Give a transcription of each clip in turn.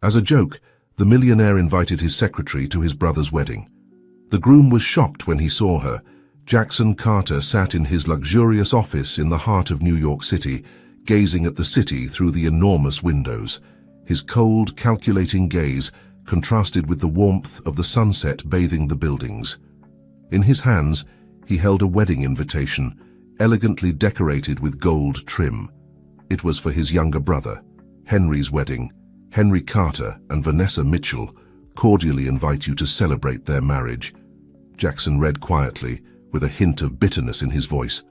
As a joke, the millionaire invited his secretary to his brother's wedding. The groom was shocked when he saw her. Jackson Carter sat in his luxurious office in the heart of New York City, gazing at the city through the enormous windows. His cold, calculating gaze contrasted with the warmth of the sunset bathing the buildings. In his hands, he held a wedding invitation, elegantly decorated with gold trim. It was for his younger brother, Henry's wedding. Henry Carter and Vanessa Mitchell cordially invite you to celebrate their marriage. Jackson read quietly, with a hint of bitterness in his voice.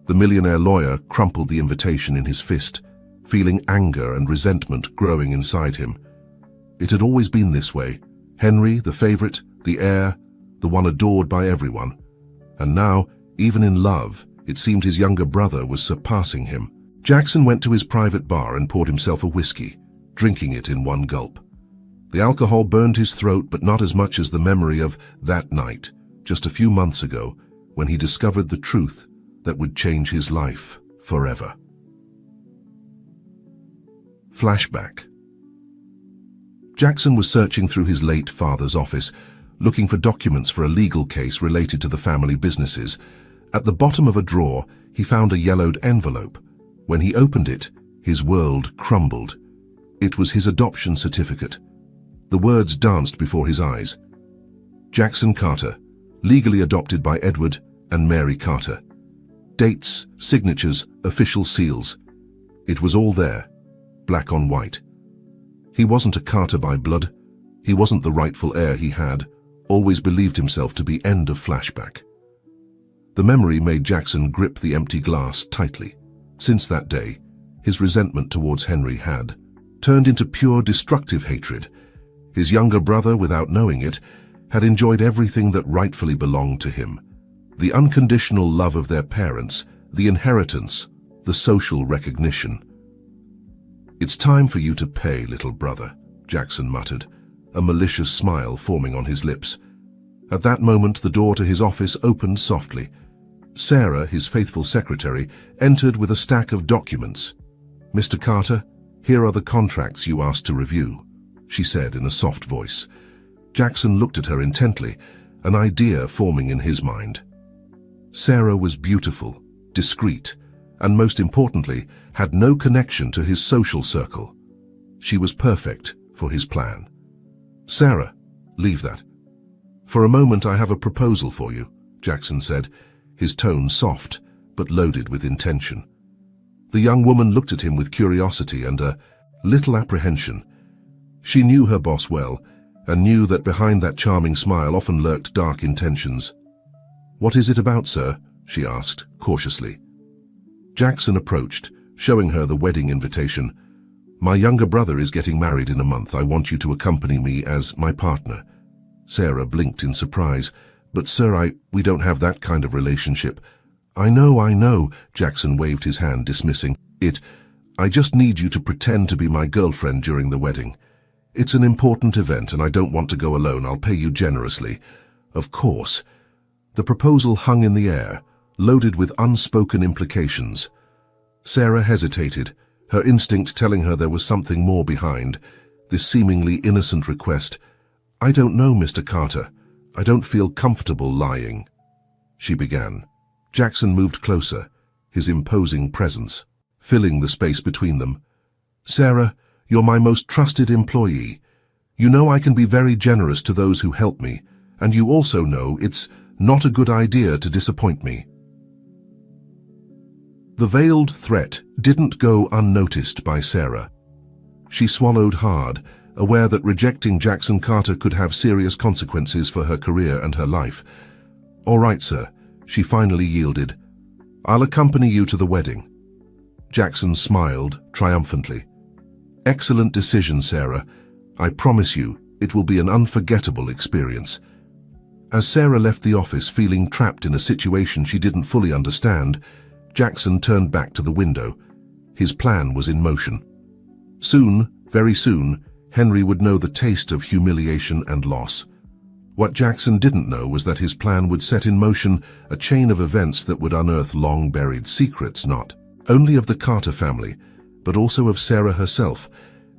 The millionaire lawyer crumpled the invitation in his fist, feeling anger and resentment growing inside him. It had always been this way. Henry, the favorite, the heir, the one adored by everyone. And now, even in love, it seemed his younger brother was surpassing him. Jackson went to his private bar and poured himself a whiskey, drinking it in one gulp. The alcohol burned his throat, but not as much as the memory of that night, just a few months ago, when he discovered the truth that would change his life forever. Flashback. Jackson was searching through his late father's office, looking for documents for a legal case related to the family businesses. At the bottom of a drawer, he found a yellowed envelope. When he opened it, his world crumbled. It was his adoption certificate. The words danced before his eyes. Jackson Carter, legally adopted by Edward and Mary Carter. Dates, signatures, official seals. It was all there, black on white. He wasn't a Carter by blood. He wasn't the rightful heir. He had always believed himself to be. End of flashback. The memory made Jackson grip the empty glass tightly. Since that day, his resentment towards Henry had turned into pure destructive hatred. His younger brother, without knowing it, had enjoyed everything that rightfully belonged to him. The unconditional love of their parents, the inheritance, the social recognition. "It's time for you to pay, little brother," Jackson muttered, a malicious smile forming on his lips. At that moment, the door to his office opened softly. Sarah, his faithful secretary, entered with a stack of documents. "Mr. Carter, here are the contracts you asked to review," she said in a soft voice. Jackson looked at her intently, an idea forming in his mind. Sarah was beautiful, discreet, and most importantly, had no connection to his social circle. She was perfect for his plan. "Sarah, leave that. For a moment I have a proposal for you," Jackson said, his tone soft but loaded with intention. The young woman looked at him with curiosity and a little apprehension. She knew her boss well, and knew that behind that charming smile often lurked dark intentions. "What is it about, sir?" she asked, cautiously. Jackson approached, showing her the wedding invitation. "My younger brother is getting married in a month. I want you to accompany me as my partner." Sarah blinked in surprise. "But sir, we don't have that kind of relationship." I know, Jackson waved his hand, dismissing it. "I just need you to pretend to be my girlfriend during the wedding. It's an important event and I don't want to go alone. I'll pay you generously." "Of course." The proposal hung in the air, loaded with unspoken implications. Sarah hesitated, her instinct telling her there was something more behind this seemingly innocent request. "I don't know, Mr. Carter. I don't feel comfortable lying," she began. Jackson moved closer, his imposing presence filling the space between them. "Sarah, you're my most trusted employee. You know I can be very generous to those who help me, and you also know it's not a good idea to disappoint me." The veiled threat didn't go unnoticed by Sarah. She swallowed hard, aware that rejecting Jackson Carter could have serious consequences for her career and her life. "All right, sir," she finally yielded. "I'll accompany you to the wedding." Jackson smiled triumphantly. "Excellent decision, Sarah. I promise you, it will be an unforgettable experience." As Sarah left the office feeling trapped in a situation she didn't fully understand, Jackson turned back to the window. His plan was in motion. Soon, very soon, Henry would know the taste of humiliation and loss. What Jackson didn't know was that his plan would set in motion a chain of events that would unearth long-buried secrets, not only of the Carter family, but also of Sarah herself,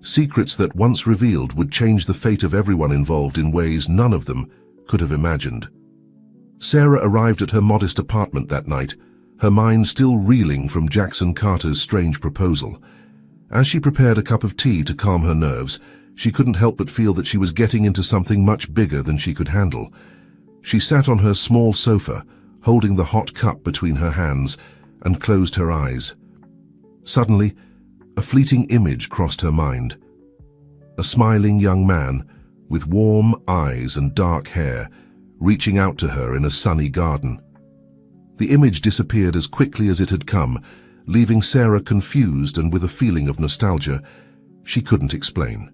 secrets that once revealed would change the fate of everyone involved in ways none of them could have imagined. Sarah arrived at her modest apartment that night, her mind still reeling from Jackson Carter's strange proposal. As she prepared a cup of tea to calm her nerves, she couldn't help but feel that she was getting into something much bigger than she could handle. She sat on her small sofa, holding the hot cup between her hands, and closed her eyes. Suddenly, a fleeting image crossed her mind. A smiling young man, with warm eyes and dark hair, reaching out to her in a sunny garden. The image disappeared as quickly as it had come, leaving Sarah confused and with a feeling of nostalgia she couldn't explain.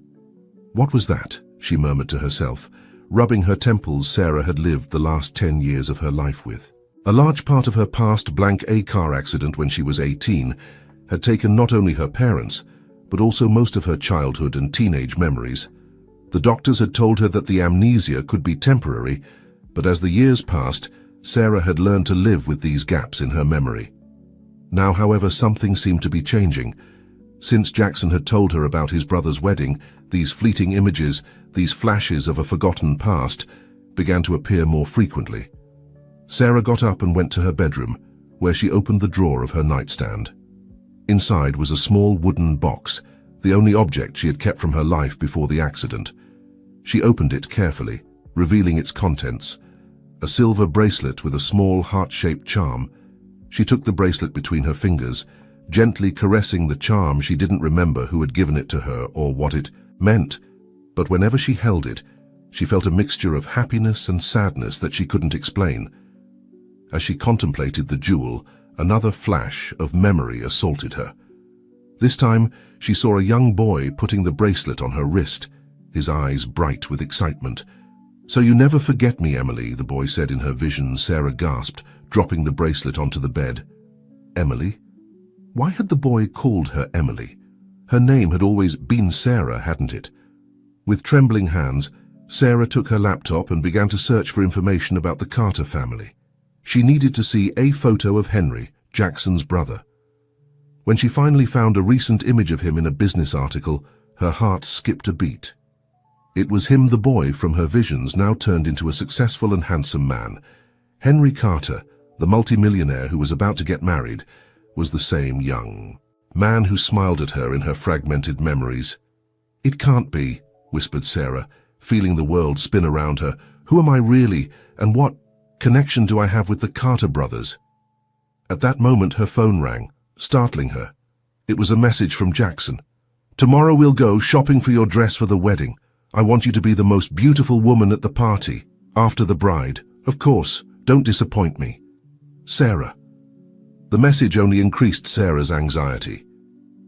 What was that? She murmured to herself, rubbing her temples Sarah had lived the last 10 years of her life with. A large part of her past A car accident when she was 18 had taken not only her parents, but also most of her childhood and teenage memories. The doctors had told her that the amnesia could be temporary, but as the years passed, Sarah had learned to live with these gaps in her memory. Now, however, something seemed to be changing. Since Jackson had told her about his brother's wedding, these fleeting images, these flashes of a forgotten past, began to appear more frequently. Sarah got up and went to her bedroom, where she opened the drawer of her nightstand. Inside was a small wooden box, the only object she had kept from her life before the accident. She opened it carefully, revealing its contents. A silver bracelet with a small heart-shaped charm. She took the bracelet between her fingers, gently caressing the charm. She didn't remember who had given it to her or what it meant, but whenever she held it, she felt a mixture of happiness and sadness that she couldn't explain. As she contemplated the jewel, another flash of memory assaulted her. This time, she saw a young boy putting the bracelet on her wrist, his eyes bright with excitement. "So you never forget me, Emily," the boy said in her vision. Sarah gasped, dropping the bracelet onto the bed. Emily? Why had the boy called her Emily? Her name had always been Sarah, hadn't it? With trembling hands, Sarah took her laptop and began to search for information about the Carter family. She needed to see a photo of Henry, Jackson's brother. When she finally found a recent image of him in a business article, her heart skipped a beat. It was him, the boy from her visions, now turned into a successful and handsome man. Henry Carter, the multimillionaire who was about to get married, was the same young man who smiled at her in her fragmented memories. "It can't be," whispered Sarah, feeling the world spin around her. "Who am I really, and what connection do I have with the Carter brothers?" At that moment her phone rang, startling her. It was a message from Jackson. "Tomorrow we'll go shopping for your dress for the wedding. I want you to be the most beautiful woman at the party, after the bride. Of course, don't disappoint me. Sarah." The message only increased Sarah's anxiety.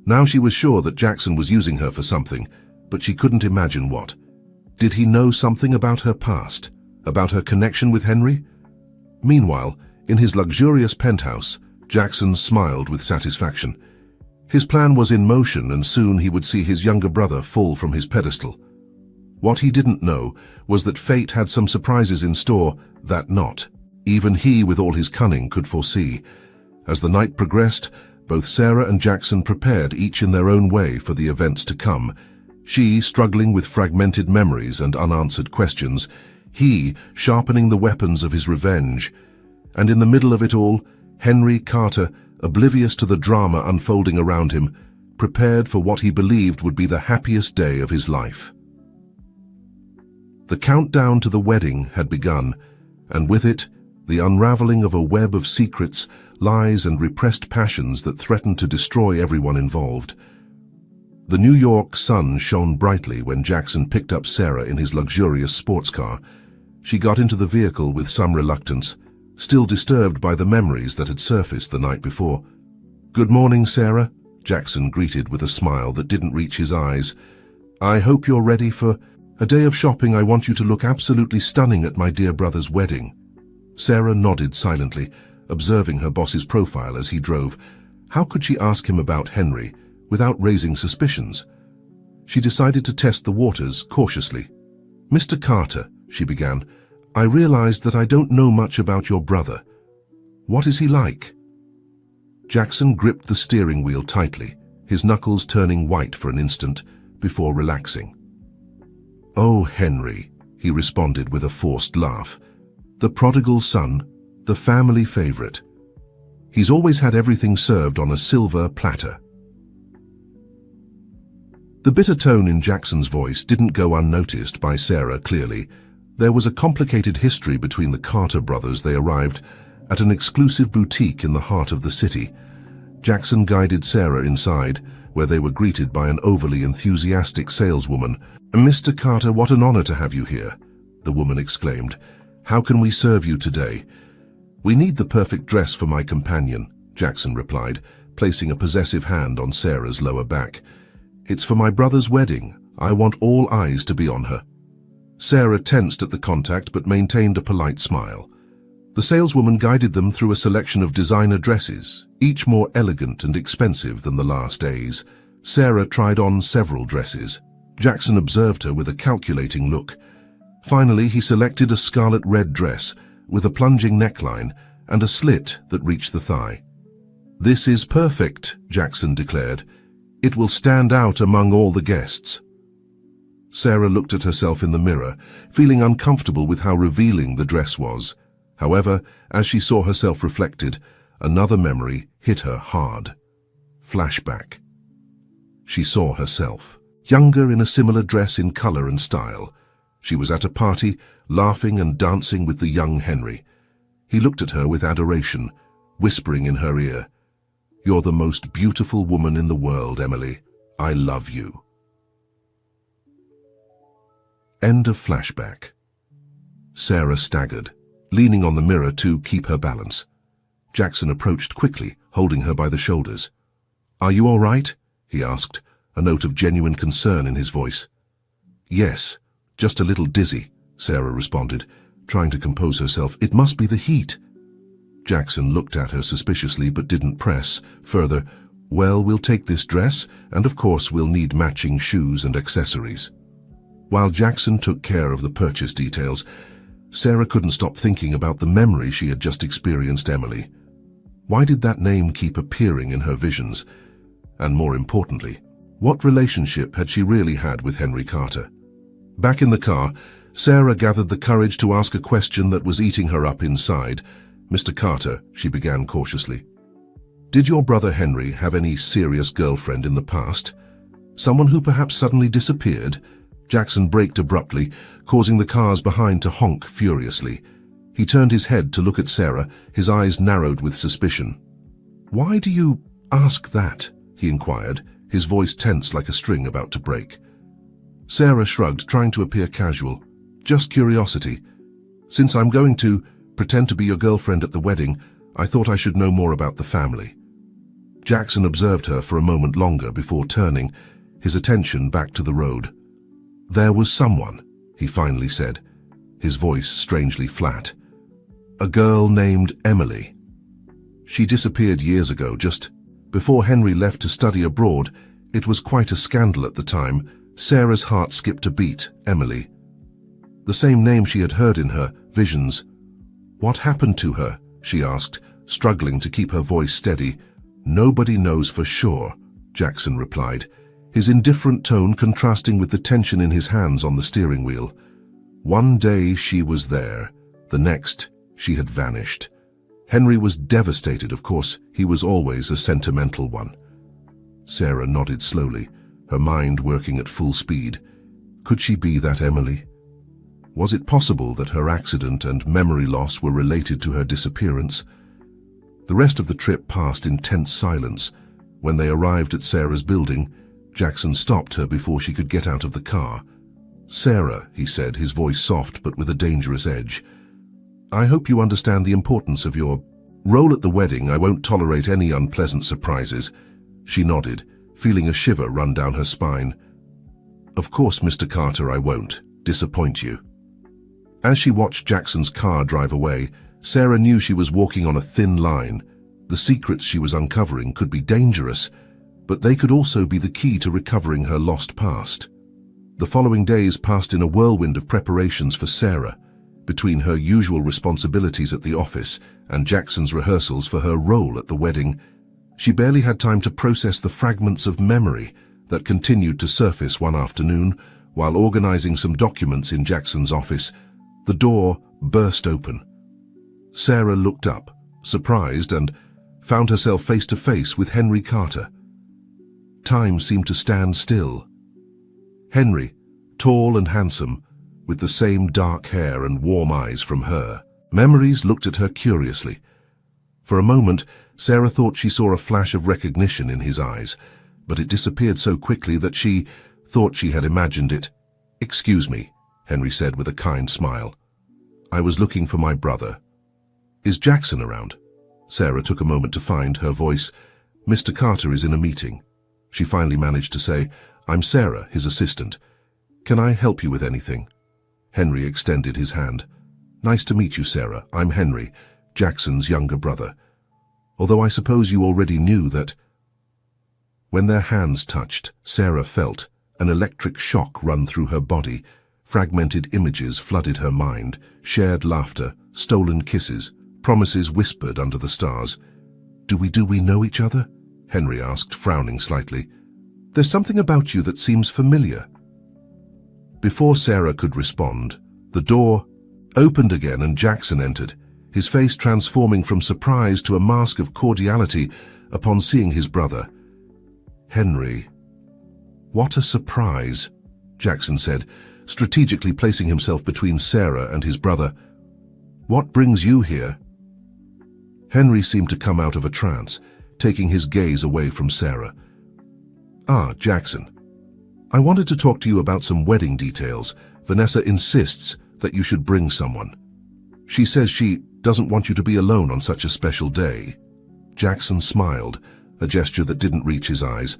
Now she was sure that Jackson was using her for something, but she couldn't imagine what. Did he know something about her past, about her connection with Henry? Meanwhile, in his luxurious penthouse, Jackson smiled with satisfaction. His plan was in motion, and soon he would see his younger brother fall from his pedestal. What he didn't know was that fate had some surprises in store that not even he, with all his cunning, could foresee. As the night progressed, both Sarah and Jackson prepared, each in their own way, for the events to come. She struggling with fragmented memories and unanswered questions, he sharpening the weapons of his revenge. And in the middle of it all, Henry Carter, oblivious to the drama unfolding around him, prepared for what he believed would be the happiest day of his life. The countdown to the wedding had begun, and with it, the unraveling of a web of secrets, lies and repressed passions that threatened to destroy everyone involved. The New York sun shone brightly when Jackson picked up Sarah in his luxurious sports car. She got into the vehicle with some reluctance, still disturbed by the memories that had surfaced the night before. "Good morning, Sarah," Jackson greeted with a smile that didn't reach his eyes. "I hope you're ready for a day of shopping. I want you to look absolutely stunning at my dear brother's wedding." Sarah nodded silently, observing her boss's profile as he drove. How could she ask him about Henry without raising suspicions? She decided to test the waters cautiously. "Mr. Carter," she began, "I realized that I don't know much about your brother. What is he like?" Jackson gripped the steering wheel tightly, his knuckles turning white for an instant, before relaxing. "Oh, Henry," he responded with a forced laugh. "The prodigal son, the family favorite. He's always had everything served on a silver platter." The bitter tone in Jackson's voice didn't go unnoticed by Sarah clearly. There was a complicated history between the Carter brothers. They arrived at an exclusive boutique in the heart of the city. Jackson guided Sarah inside, where they were greeted by an overly enthusiastic saleswoman. "Mr. Carter, what an honor to have you here," the woman exclaimed. "How can we serve you today?" "We need the perfect dress for my companion," Jackson replied, placing a possessive hand on Sarah's lower back. "It's for my brother's wedding. I want all eyes to be on her." Sarah tensed at the contact but maintained a polite smile. The saleswoman guided them through a selection of designer dresses, each more elegant and expensive than the last days. Sarah tried on several dresses. Jackson observed her with a calculating look. Finally, he selected a scarlet-red dress with a plunging neckline and a slit that reached the thigh. "This is perfect," Jackson declared. "It will stand out among all the guests." Sarah looked at herself in the mirror, feeling uncomfortable with how revealing the dress was. However, as she saw herself reflected, another memory hit her hard. Flashback. She saw herself, younger in a similar dress in color and style. She was at a party, laughing and dancing with the young Henry. He looked at her with adoration, whispering in her ear, "You're the most beautiful woman in the world, Emily. I love you." End of flashback. Sarah staggered, leaning on the mirror to keep her balance. Jackson approached quickly, holding her by the shoulders. "Are you all right?" he asked, a note of genuine concern in his voice. "Yes, just a little dizzy," Sarah responded, trying to compose herself. "It must be the heat." Jackson looked at her suspiciously but didn't press further. "Well, we'll take this dress, and of course we'll need matching shoes and accessories." While Jackson took care of the purchase details, Sarah couldn't stop thinking about the memory she had just experienced. Emily. Why did that name keep appearing in her visions? And more importantly, what relationship had she really had with Henry Carter? Back in the car, Sarah gathered the courage to ask a question that was eating her up inside. "Mr. Carter," she began cautiously, "did your brother Henry have any serious girlfriend in the past? Someone who perhaps suddenly disappeared?" Jackson braked abruptly, causing the cars behind to honk furiously. He turned his head to look at Sarah, his eyes narrowed with suspicion. "Why do you ask that?" he inquired, his voice tense like a string about to break. Sarah shrugged, trying to appear casual. "Just curiosity. Since I'm going to pretend to be your girlfriend at the wedding, I thought I should know more about the family." Jackson observed her for a moment longer before turning, his attention back to the road. "There was someone," he finally said, his voice strangely flat. "A girl named Emily. She disappeared years ago, just before Henry left to study abroad. It was quite a scandal at the time." Sarah's heart skipped a beat. Emily. The same name she had heard in her visions. "What happened to her?" she asked, struggling to keep her voice steady. "Nobody knows for sure," Jackson replied, his indifferent tone contrasting with the tension in his hands on the steering wheel. "One day she was there, the next she had vanished. Henry was devastated, of course. He was always a sentimental one." Sarah nodded slowly, her mind working at full speed. Could she be that Emily? Was it possible that her accident and memory loss were related to her disappearance? The rest of the trip passed in tense silence. When they arrived at Sarah's building, Jackson stopped her before she could get out of the car. "Sarah," he said, his voice soft but with a dangerous edge, "I hope you understand the importance of your role at the wedding. I won't tolerate any unpleasant surprises." She nodded, feeling a shiver run down her spine. "Of course, Mr. Carter, I won't disappoint you." As she watched Jackson's car drive away, Sarah knew she was walking on a thin line. The secrets she was uncovering could be dangerous, but they could also be the key to recovering her lost past. The following days passed in a whirlwind of preparations for Sarah. Between her usual responsibilities at the office and Jackson's rehearsals for her role at the wedding, she barely had time to process the fragments of memory that continued to surface one afternoon while organizing some documents in Jackson's office. The door burst open. Sarah looked up, surprised, and found herself face to face with Henry Carter. Time seemed to stand still. Henry, tall and handsome, with the same dark hair and warm eyes from her. Memories looked at her curiously. For a moment, Sarah thought she saw a flash of recognition in his eyes, but it disappeared so quickly that she thought she had imagined it. "Excuse me," Henry said with a kind smile. "I was looking for my brother. Is Jackson around?" Sarah took a moment to find her voice. "Mr. Carter is in a meeting." She finally managed to say, "I'm Sarah, his assistant. Can I help you with anything?" Henry extended his hand. "Nice to meet you, Sarah. I'm Henry, Jackson's younger brother. Although I suppose you already knew that." When their hands touched, Sarah felt an electric shock run through her body. Fragmented images flooded her mind, shared laughter, stolen kisses, promises whispered under the stars. Do we know each other?" Henry asked, frowning slightly. "There's something about you that seems familiar." Before Sarah could respond, the door opened again and Jackson entered, his face transforming from surprise to a mask of cordiality upon seeing his brother. "Henry." "What a surprise," Jackson said, strategically placing himself between Sarah and his brother. "What brings you here?" Henry seemed to come out of a trance, taking his gaze away from Sarah. "Ah, Jackson. I wanted to talk to you about some wedding details. Vanessa insists that you should bring someone. She says she doesn't want you to be alone on such a special day." Jackson smiled, a gesture that didn't reach his eyes.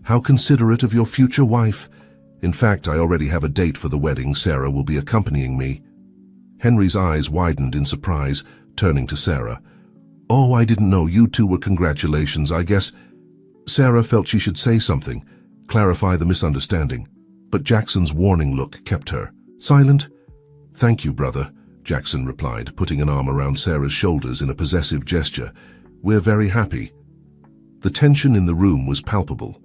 "How considerate of your future wife. In fact, I already have a date for the wedding. Sarah will be accompanying me." Henry's eyes widened in surprise, turning to Sarah. "Oh, I didn't know you two were congratulations, I guess." Sarah felt she should say something, clarify the misunderstanding, but Jackson's warning look kept her silent. "Thank you, brother," Jackson replied, putting an arm around Sarah's shoulders in a possessive gesture. "We're very happy." The tension in the room was palpable.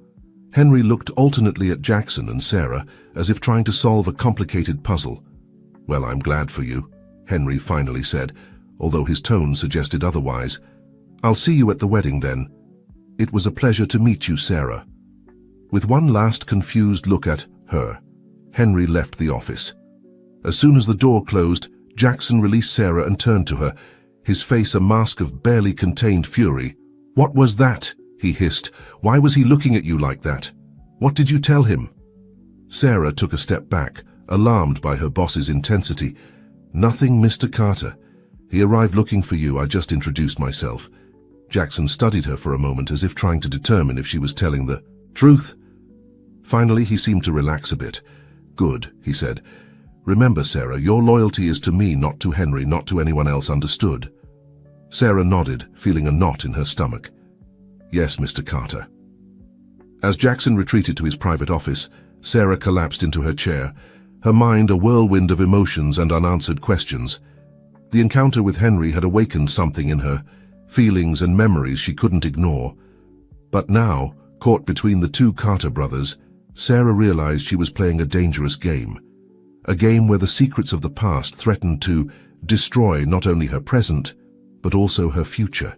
Henry looked alternately at Jackson and Sarah, as if trying to solve a complicated puzzle. "Well, I'm glad for you," Henry finally said, although his tone suggested otherwise. "I'll see you at the wedding then. It was a pleasure to meet you, Sarah." With one last confused look at her, Henry left the office. As soon as the door closed, Jackson released Sarah and turned to her, his face a mask of barely contained fury. "What was that?" he hissed. "Why was he looking at you like that? What did you tell him?" Sarah took a step back, alarmed by her boss's intensity. "Nothing, Mr. Carter. He arrived looking for you. I just introduced myself." Jackson studied her for a moment as if trying to determine if she was telling the truth. Finally, he seemed to relax a bit. "Good," he said. "Remember, Sarah, your loyalty is to me, not to Henry, not to anyone else, understood?" Sarah nodded, feeling a knot in her stomach. "Yes, Mr. Carter." As Jackson retreated to his private office, Sarah collapsed into her chair, her mind a whirlwind of emotions and unanswered questions. The encounter with Henry had awakened something in her, feelings and memories she couldn't ignore. But now, caught between the two Carter brothers, Sarah realized she was playing a dangerous game. A game where the secrets of the past threatened to destroy not only her present, but also her future.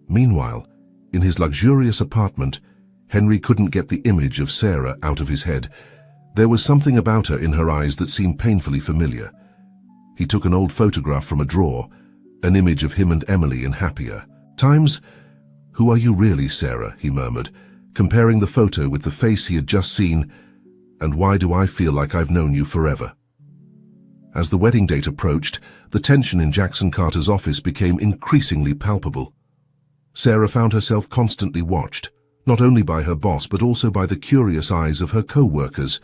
Meanwhile, in his luxurious apartment, Henry couldn't get the image of Sarah out of his head. There was something about her in her eyes that seemed painfully familiar. He took an old photograph from a drawer, an image of him and Emily in happier times. "Who are you really, Sarah?" he murmured, comparing the photo with the face he had just seen. "And why do I feel like I've known you forever?" As the wedding date approached, the tension in Jackson Carter's office became increasingly palpable. Sarah found herself constantly watched, not only by her boss but also by the curious eyes of her co-workers,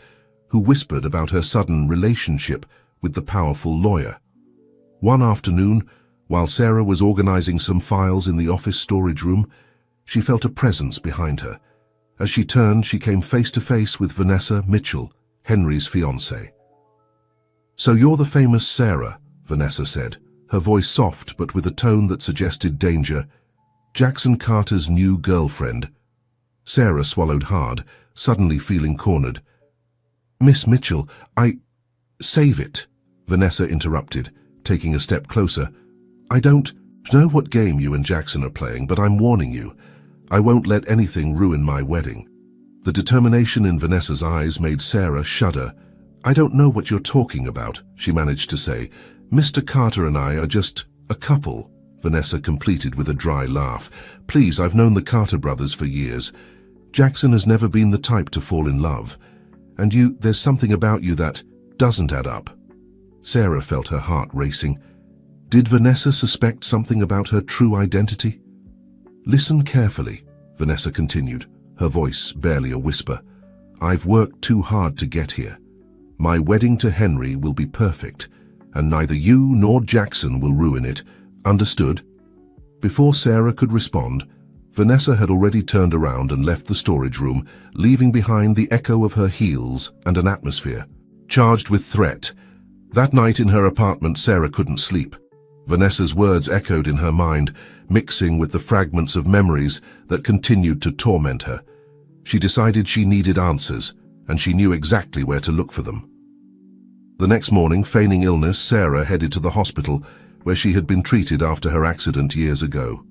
who whispered about her sudden relationship with the powerful lawyer. One afternoon, while Sarah was organizing some files in the office storage room, she felt a presence behind her. As she turned, she came face to face with Vanessa Mitchell, Henry's fiancée. "So you're the famous Sarah," Vanessa said, her voice soft but with a tone that suggested danger. "Jackson Carter's new girlfriend." Sarah swallowed hard, suddenly feeling cornered. "Miss Mitchell, Save it," Vanessa interrupted, taking a step closer. "I don't know what game you and Jackson are playing, but I'm warning you. I won't let anything ruin my wedding." The determination in Vanessa's eyes made Sarah shudder. "I don't know what you're talking about," she managed to say. "Mr. Carter and I are just a couple," Vanessa completed with a dry laugh. "Please, I've known the Carter brothers for years. Jackson has never been the type to fall in love. And there's something about you that doesn't add up." Sarah felt her heart racing. Did Vanessa suspect something about her true identity? "Listen carefully," Vanessa continued, her voice barely a whisper. "I've worked too hard to get here. My wedding to Henry will be perfect, and neither you nor Jackson will ruin it. Understood?" Before Sarah could respond, Vanessa had already turned around and left the storage room, leaving behind the echo of her heels and an atmosphere charged with threat. That night in her apartment, Sarah couldn't sleep. Vanessa's words echoed in her mind, mixing with the fragments of memories that continued to torment her. She decided she needed answers, and she knew exactly where to look for them. The next morning, feigning illness, Sarah headed to the hospital where she had been treated after her accident years ago.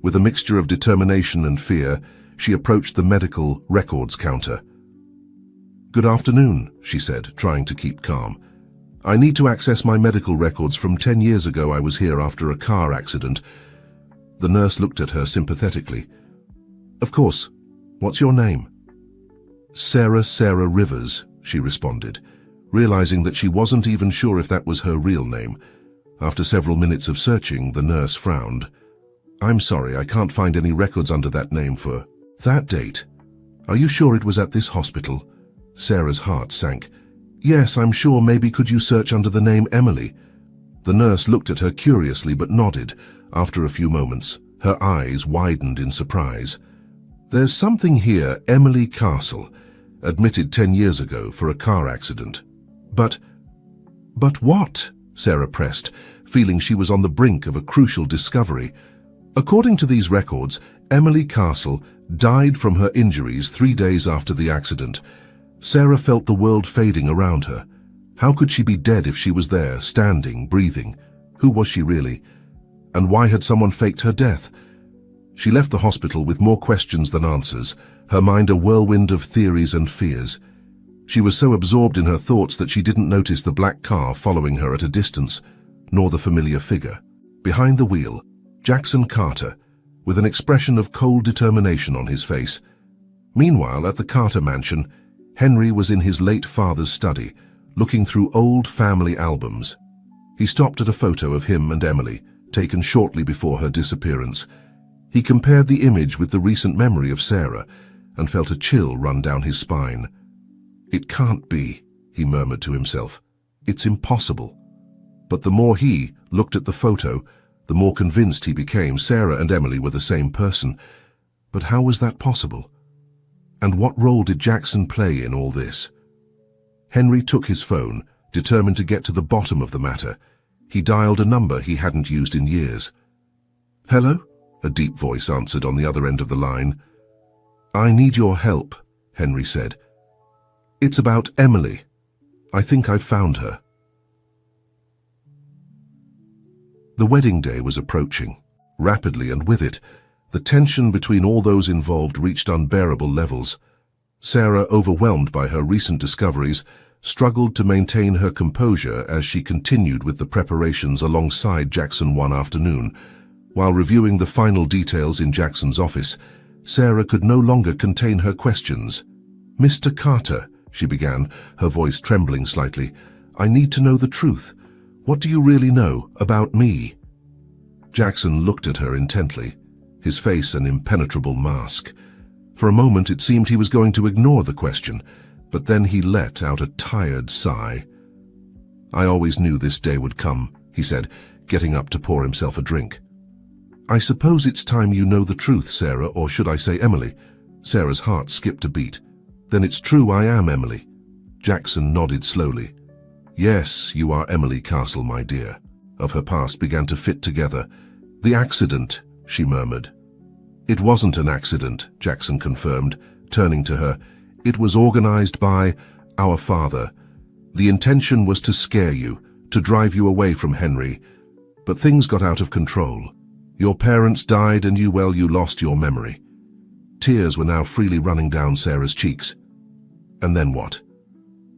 With a mixture of determination and fear, she approached the medical records counter. "Good afternoon," she said, trying to keep calm. "I need to access my medical records from 10 years ago. I was here after a car accident." The nurse looked at her sympathetically. "Of course. What's your name?" Sarah Rivers," she responded, realizing that she wasn't even sure if that was her real name. After several minutes of searching, the nurse frowned. "I'm sorry, I can't find any records under that name for that date. Are you sure it was at this hospital?" Sarah's heart sank. "Yes, I'm sure. Maybe could you search under the name Emily?" The nurse looked at her curiously but nodded. After a few moments, her eyes widened in surprise. "There's something here, Emily Castle, admitted 10 years ago for a car accident." But what?" Sarah pressed, feeling she was on the brink of a crucial discovery. "According to these records, Emily Castle died from her injuries 3 days after the accident." Sarah felt the world fading around her. How could she be dead if she was there, standing, breathing? Who was she really? And why had someone faked her death? She left the hospital with more questions than answers, her mind a whirlwind of theories and fears. She was so absorbed in her thoughts that she didn't notice the black car following her at a distance, nor the familiar figure. Behind the wheel, Jackson Carter, with an expression of cold determination on his face. Meanwhile, at the Carter mansion, Henry was in his late father's study, looking through old family albums. He stopped at a photo of him and Emily, taken shortly before her disappearance. He compared the image with the recent memory of Sarah and felt a chill run down his spine. "It can't be," he murmured to himself. "It's impossible." But the more he looked at the photo, the more convinced he became Sarah and Emily were the same person. But how was that possible? And what role did Jackson play in all this? Henry took his phone, determined to get to the bottom of the matter. He dialed a number he hadn't used in years. "Hello?" a deep voice answered on the other end of the line. "I need your help," Henry said. "It's about Emily. I think I've found her." The wedding day was approaching, rapidly, and with it, the tension between all those involved reached unbearable levels. Sarah, overwhelmed by her recent discoveries, struggled to maintain her composure as she continued with the preparations alongside Jackson one afternoon. While reviewing the final details in Jackson's office, Sarah could no longer contain her questions. "Mr. Carter," she began, her voice trembling slightly, "I need to know the truth. What do you really know about me?" Jackson looked at her intently, his face an impenetrable mask. For a moment it seemed he was going to ignore the question, but then he let out a tired sigh. "I always knew this day would come," he said, getting up to pour himself a drink. "I suppose it's time you know the truth, Sarah, or should I say Emily?" Sarah's heart skipped a beat. "Then it's true I am Emily." Jackson nodded slowly. "Yes, you are Emily Castle, my dear." Of her past began to fit together. "The accident," she murmured. "It wasn't an accident," Jackson confirmed, turning to her. It was organized by our father. The intention was to scare you, to drive you away from Henry. But things got out of control. Your parents died and you lost your memory. Tears were now freely running down Sarah's cheeks. And then what?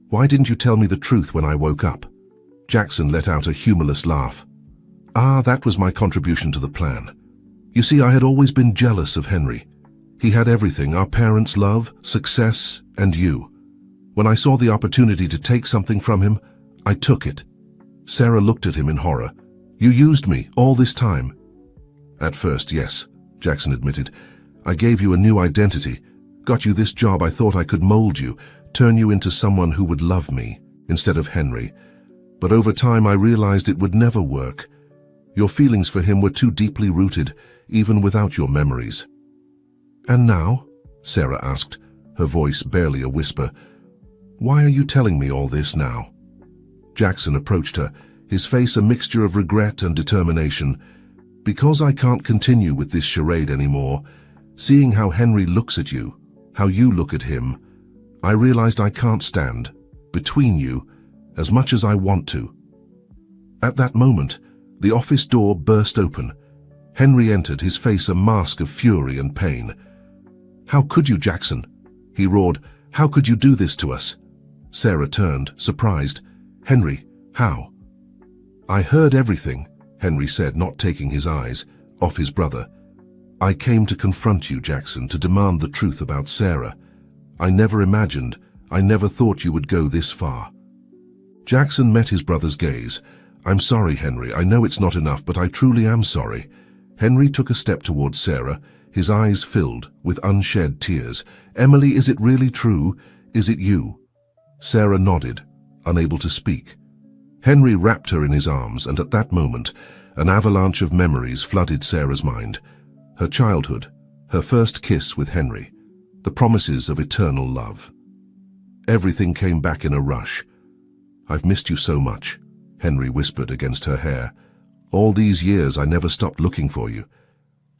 Why didn't you tell me the truth when I woke up? Jackson let out a humorless laugh. That was my contribution to the plan. You see, I had always been jealous of Henry. He had everything, our parents' love, success, and you. When I saw the opportunity to take something from him, I took it. Sarah looked at him in horror. You used me all this time. At first, yes, Jackson admitted. I gave you a new identity, got you this job. I thought I could mold you, turn you into someone who would love me, instead of Henry. But over time I realized it would never work. Your feelings for him were too deeply rooted, even without your memories. And now? Sarah asked, her voice barely a whisper. Why are you telling me all this now? Jackson approached her, his face a mixture of regret and determination. Because I can't continue with this charade anymore. Seeing how Henry looks at you, how you look at him, I realized I can't stand between you as much as I want to. At that moment, the office door burst open. Henry entered, his face a mask of fury and pain. How could you, Jackson? He roared. How could you do this to us? Sarah turned, surprised. Henry, how? I heard everything, Henry said, not taking his eyes off his brother. I came to confront you, Jackson, to demand the truth about Sarah. I never imagined, I never thought you would go this far. Jackson met his brother's gaze. I'm sorry, Henry. I know it's not enough, but I truly am sorry. Henry took a step towards Sarah, his eyes filled with unshed tears. Emily, is it really true? Is it you? Sarah nodded, unable to speak. Henry wrapped her in his arms, and at that moment, an avalanche of memories flooded Sarah's mind. Her childhood, her first kiss with Henry, the promises of eternal love. Everything came back in a rush. I've missed you so much, Henry whispered against her hair. All these years I never stopped looking for you.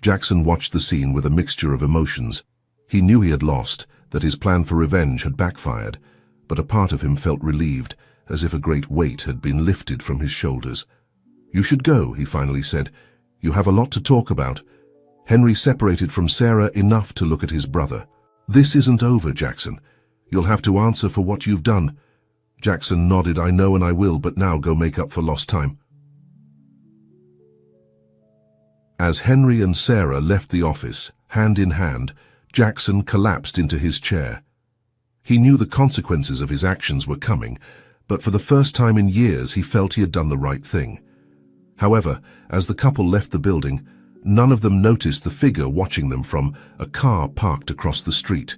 Jackson watched the scene with a mixture of emotions. He knew he had lost, that his plan for revenge had backfired, but a part of him felt relieved, as if a great weight had been lifted from his shoulders. You should go, he finally said. You have a lot to talk about. Henry separated from Sarah enough to look at his brother. This isn't over, Jackson. You'll have to answer for what you've done. Jackson nodded. I know and I will, but now go make up for lost time. As Henry and Sarah left the office, hand in hand, Jackson collapsed into his chair. He knew the consequences of his actions were coming, but for the first time in years he felt he had done the right thing. However, as the couple left the building, none of them noticed the figure watching them from a car parked across the street.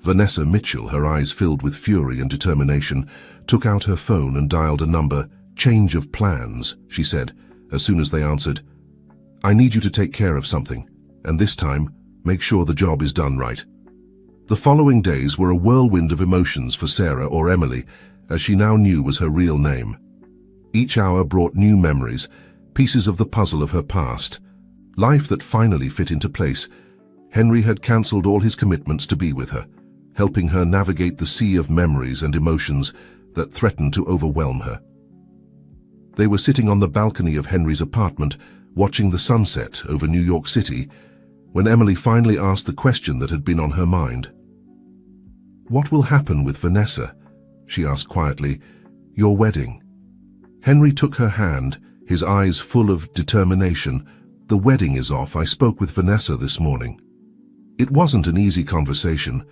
Vanessa Mitchell, her eyes filled with fury and determination, took out her phone and dialed a number. Change of plans, she said, as soon as they answered. I need you to take care of something, and this time, make sure the job is done right. The following days were a whirlwind of emotions for Sarah, or Emily, as she now knew was her real name. Each hour brought new memories, pieces of the puzzle of her past. Life that finally fit into place. Henry had cancelled all his commitments to be with her, helping her navigate the sea of memories and emotions that threatened to overwhelm her. They were sitting on the balcony of Henry's apartment, watching the sunset over New York City, when Emily finally asked the question that had been on her mind. What will happen with Vanessa? She asked quietly. Your wedding. Henry took her hand, his eyes full of determination. The wedding is off. I spoke with Vanessa this morning. It wasn't an easy conversation.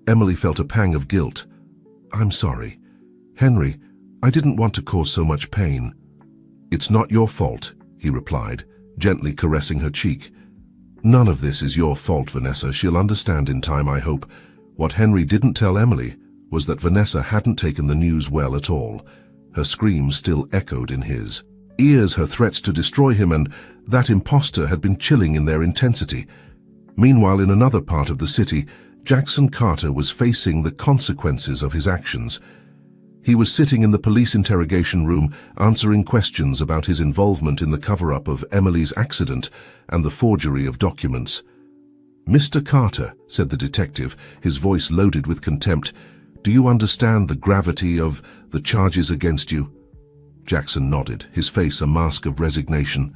Emily felt a pang of guilt. I'm sorry. Henry, I didn't want to cause so much pain. It's not your fault, he replied, gently caressing her cheek. None of this is your fault, Vanessa. She'll understand in time, I hope. What Henry didn't tell Emily was that Vanessa hadn't taken the news well at all. Her screams still echoed in his ears, her threats to destroy him, and that imposter had been chilling in their intensity. Meanwhile, in another part of the city, Jackson Carter was facing the consequences of his actions. He was sitting in the police interrogation room, answering questions about his involvement in the cover-up of Emily's accident and the forgery of documents. "Mr. Carter," said the detective, his voice loaded with contempt, "do you understand the gravity of the charges against you?" Jackson nodded, his face a mask of resignation.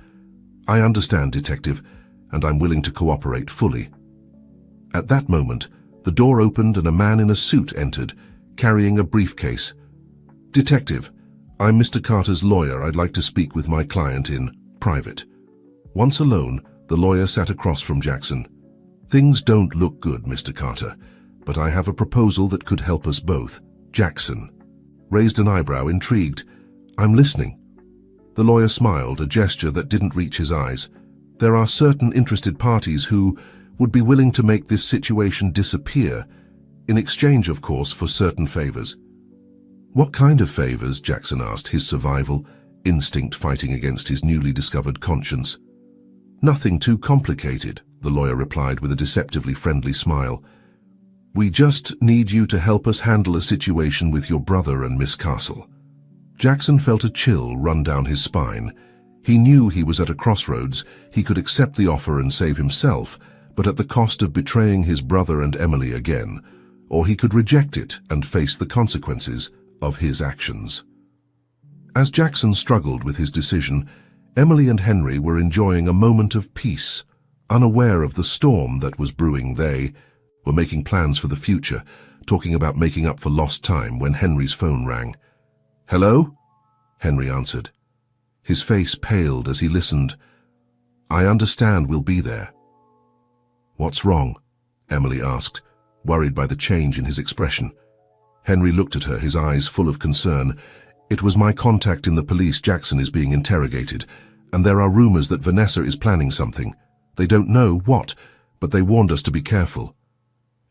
"I understand, Detective, and I'm willing to cooperate fully." At that moment, the door opened and a man in a suit entered, carrying a briefcase. "Detective, I'm Mr. Carter's lawyer. I'd like to speak with my client in private." Once alone, the lawyer sat across from Jackson. "Things don't look good, Mr. Carter, but I have a proposal that could help us both." Jackson raised an eyebrow, intrigued. "I'm listening." The lawyer smiled, a gesture that didn't reach his eyes. "There are certain interested parties who would be willing to make this situation disappear, in exchange, of course, for certain favors." "What kind of favors?" Jackson asked, his survival instinct fighting against his newly discovered conscience. "Nothing too complicated," the lawyer replied with a deceptively friendly smile. "We just need you to help us handle a situation with your brother and Miss Castle." Jackson felt a chill run down his spine. He knew he was at a crossroads. He could accept the offer and save himself, but at the cost of betraying his brother and Emily again, or he could reject it and face the consequences of his actions. As Jackson struggled with his decision, Emily and Henry were enjoying a moment of peace. Unaware of the storm that was brewing, they were making plans for the future, talking about making up for lost time when Henry's phone rang. "Hello?" Henry answered. His face paled as he listened. "I understand we'll be there." "What's wrong?" Emily asked, worried by the change in his expression. Henry looked at her, his eyes full of concern. "It was my contact in the police. Jackson is being interrogated, and there are rumors that Vanessa is planning something. They don't know what, but they warned us to be careful."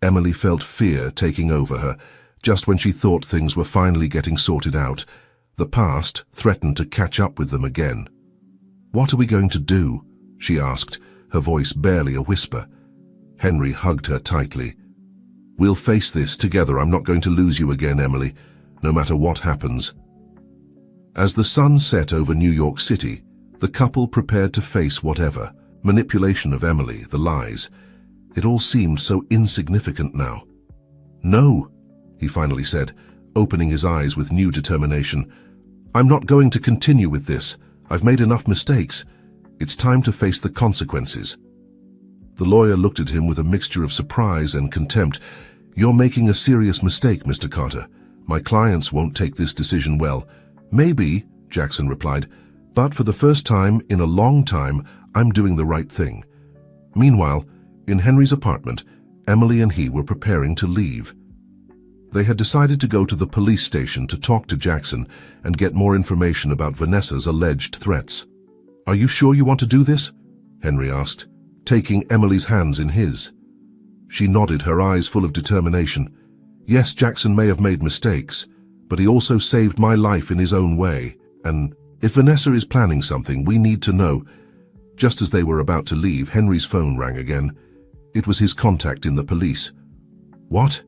Emily felt fear taking over her. Just when she thought things were finally getting sorted out, the past threatened to catch up with them again. "What are we going to do?" she asked, her voice barely a whisper. Henry hugged her tightly. "We'll face this together. I'm not going to lose you again, Emily, no matter what happens." As the sun set over New York City, the couple prepared to face whatever. Manipulation of Emily, the lies. It all seemed so insignificant now. "No," he finally said, opening his eyes with new determination. "I'm not going to continue with this. I've made enough mistakes. It's time to face the consequences." The lawyer looked at him with a mixture of surprise and contempt. "You're making a serious mistake, Mr. Carter. My clients won't take this decision well." "Maybe," Jackson replied, "but for the first time in a long time, I'm doing the right thing." Meanwhile, in Henry's apartment, Emily and he were preparing to leave. They had decided to go to the police station to talk to Jackson and get more information about Vanessa's alleged threats. "Are you sure you want to do this?" Henry asked, taking Emily's hands in his. She nodded, her eyes full of determination. "Yes, Jackson may have made mistakes, but he also saved my life in his own way. And if Vanessa is planning something, we need to know." Just as they were about to leave, Henry's phone rang again. It was his contact in the police. "What?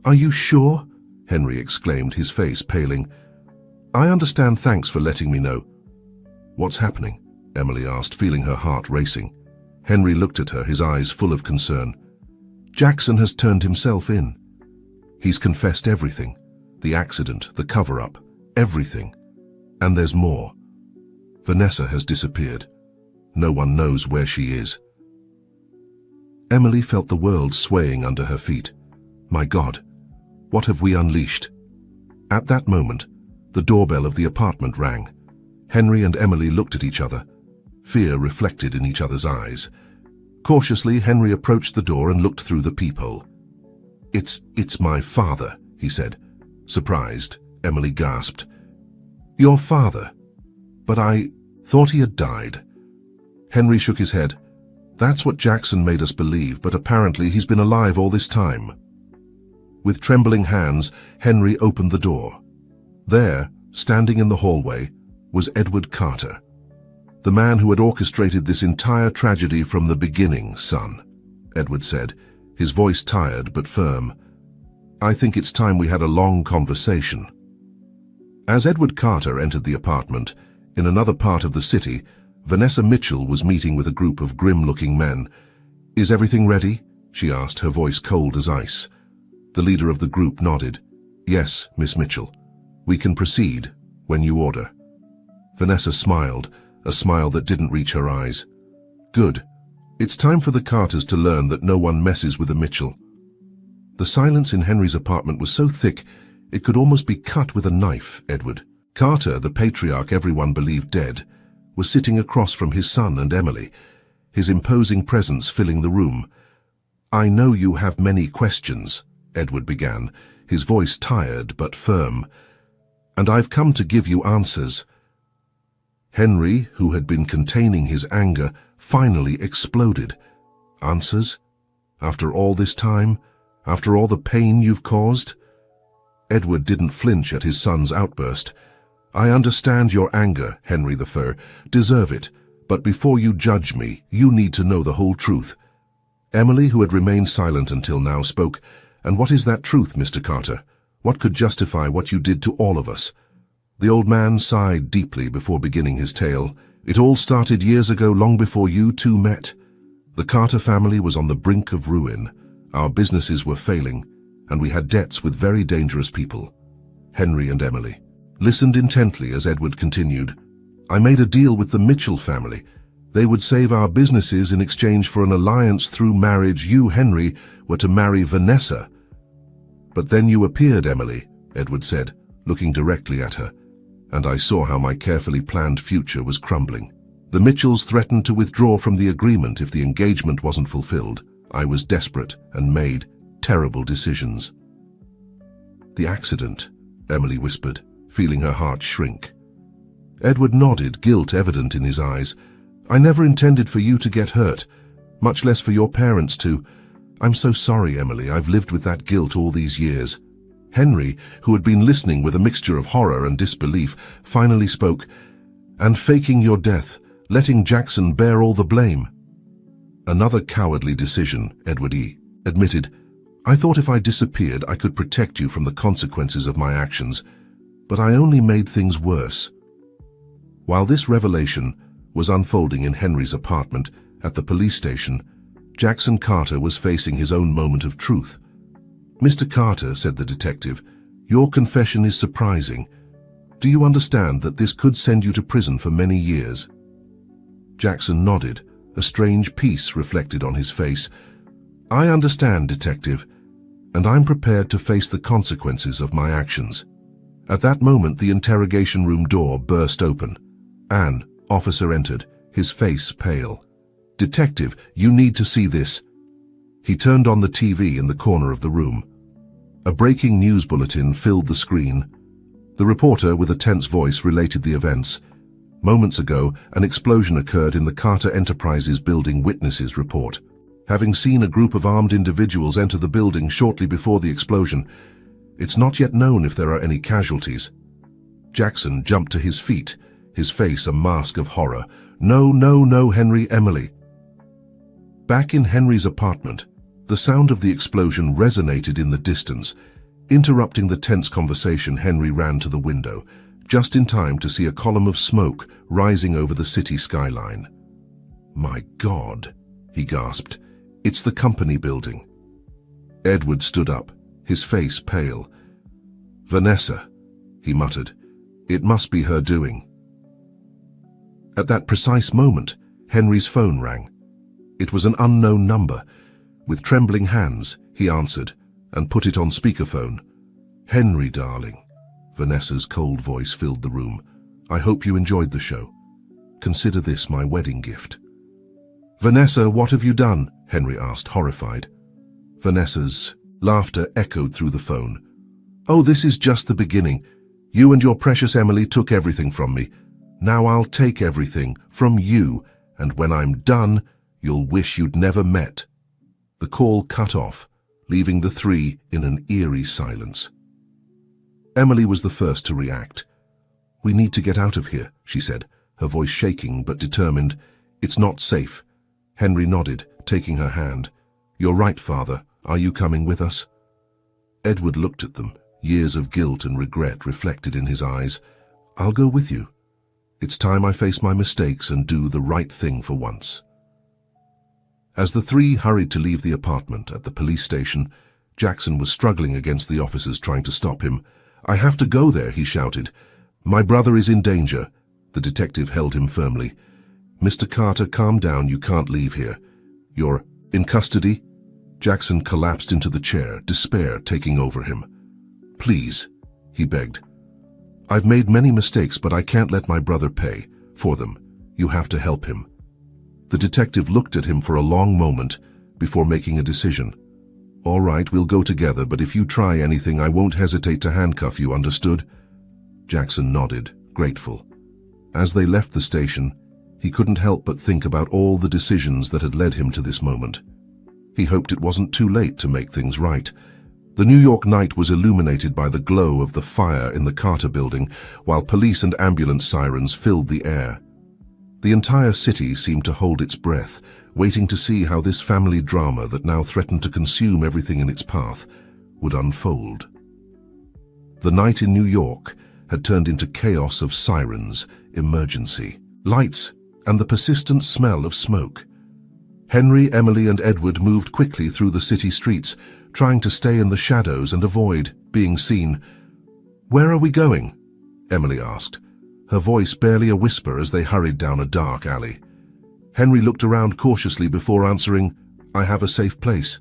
Are you sure?" Henry exclaimed, his face paling. "I understand. Thanks for letting me know." "What's happening?" Emily asked, feeling her heart racing. Henry looked at her, his eyes full of concern. "Jackson has turned himself in. He's confessed everything. The accident, the cover-up, everything. And there's more. Vanessa has disappeared. No one knows where she is." Emily felt the world swaying under her feet. My God, what have we unleashed? At that moment, the doorbell of the apartment rang. Henry and Emily looked at each other, fear reflected in each other's eyes. Cautiously, Henry approached the door and looked through the peephole. It's my father," he said. Surprised, Emily gasped. "Your father? But I thought he had died." Henry shook his head. "That's what Jackson made us believe, but apparently he's been alive all this time." With trembling hands, Henry opened the door. There, standing in the hallway, was Edward Carter. "The man who had orchestrated this entire tragedy from the beginning, son," Edward said, his voice tired but firm. "I think it's time we had a long conversation." As Edward Carter entered the apartment, in another part of the city, Vanessa Mitchell was meeting with a group of grim-looking men. "Is everything ready?" she asked, her voice cold as ice. The leader of the group nodded. "Yes, Miss Mitchell. We can proceed when you order." Vanessa smiled, a smile that didn't reach her eyes. "Good. It's time for the Carters to learn that no one messes with a Mitchell." The silence in Henry's apartment was so thick it could almost be cut with a knife. Edward Carter, the patriarch everyone believed dead, was sitting across from his son and Emily, his imposing presence filling the room. "I know you have many questions," Edward began, his voice tired but firm, "and I've come to give you answers." Henry, who had been containing his anger, finally exploded. "Answers? After all this time? After all the pain you've caused?" Edward didn't flinch at his son's outburst. "I understand your anger, Henry III. Deserve it. But before you judge me, you need to know the whole truth." Emily, who had remained silent until now, spoke. "And what is that truth, Mr. Carter? What could justify what you did to all of us?" The old man sighed deeply before beginning his tale. "It all started years ago, long before you two met. The Carter family was on the brink of ruin. Our businesses were failing, and we had debts with very dangerous people." Henry and Emily listened intently as Edward continued. "I made a deal with the Mitchell family. They would save our businesses in exchange for an alliance through marriage. You, Henry, were to marry Vanessa." "But then you appeared, Emily," Edward said, looking directly at her, "and I saw how my carefully planned future was crumbling. The Mitchells threatened to withdraw from the agreement if the engagement wasn't fulfilled. I was desperate and made terrible decisions." "The accident," Emily whispered, feeling her heart shrink. Edward nodded, guilt evident in his eyes. "I never intended for you to get hurt, much less for your parents to. I'm so sorry, Emily. I've lived with that guilt all these years." Henry, who had been listening with a mixture of horror and disbelief, finally spoke. "And faking your death, letting Jackson bear all the blame." "Another cowardly decision," Edward admitted. "I thought if I disappeared, I could protect you from the consequences of my actions, but I only made things worse." While this revelation was unfolding in Henry's apartment at the police station, Jackson Carter was facing his own moment of truth. "Mr. Carter," said the detective, "your confession is surprising. Do you understand that this could send you to prison for many years?" Jackson nodded, a strange peace reflected on his face. "I understand, detective, and I'm prepared to face the consequences of my actions." At that moment, the interrogation room door burst open. An officer entered, his face pale. "Detective, you need to see this." He turned on the TV in the corner of the room. A breaking news bulletin filled the screen. The reporter, with a tense voice, related the events. "Moments ago, an explosion occurred in the Carter Enterprises building," witnesses report. "Having seen a group of armed individuals enter the building shortly before the explosion, it's not yet known if there are any casualties." Jackson jumped to his feet, his face a mask of horror. "No, no, no, Henry, Emily." Back in Henry's apartment, the sound of the explosion resonated in the distance. Interrupting the tense conversation, Henry ran to the window, just in time to see a column of smoke rising over the city skyline. "My God," he gasped. "It's the company building." Edward stood up, his face pale. "Vanessa," he muttered. "It must be her doing." At that precise moment, Henry's phone rang. It was an unknown number. With trembling hands, he answered and put it on speakerphone. "Henry, darling," Vanessa's cold voice filled the room. "I hope you enjoyed the show. Consider this my wedding gift." "Vanessa, what have you done?" Henry asked, horrified. Vanessa's laughter echoed through the phone. "Oh, this is just the beginning. You and your precious Emily took everything from me. Now I'll take everything from you, and when I'm done, you'll wish you'd never met." The call cut off, leaving the three in an eerie silence. Emily was the first to react. "We need to get out of here," she said, her voice shaking but determined. "It's not safe." Henry nodded, taking her hand. "You're right, Father. Are you coming with us?" Edward looked at them, years of guilt and regret reflected in his eyes. "I'll go with you. It's time I face my mistakes and do the right thing for once." As the three hurried to leave the apartment at the police station, Jackson was struggling against the officers trying to stop him. "I have to go there," he shouted. "My brother is in danger." The detective held him firmly. "Mr. Carter, calm down. You can't leave here. You're in custody?" Jackson collapsed into the chair, despair taking over him. "Please," he begged. "I've made many mistakes, but I can't let my brother pay for them. You have to help him." The detective looked at him for a long moment before making a decision. "All right, we'll go together, but if you try anything, I won't hesitate to handcuff you, understood?" Jackson nodded, grateful. As they left the station, he couldn't help but think about all the decisions that had led him to this moment. He hoped it wasn't too late to make things right. The New York night was illuminated by the glow of the fire in the Carter building, while police and ambulance sirens filled the air. The entire city seemed to hold its breath, waiting to see how this family drama that now threatened to consume everything in its path would unfold. The night in New York had turned into chaos of sirens, emergency, lights, and the persistent smell of smoke. Henry, Emily, and Edward moved quickly through the city streets, trying to stay in the shadows and avoid being seen. "Where are we going?" Emily asked, her voice barely a whisper as they hurried down a dark alley. Henry looked around cautiously before answering, "I have a safe place.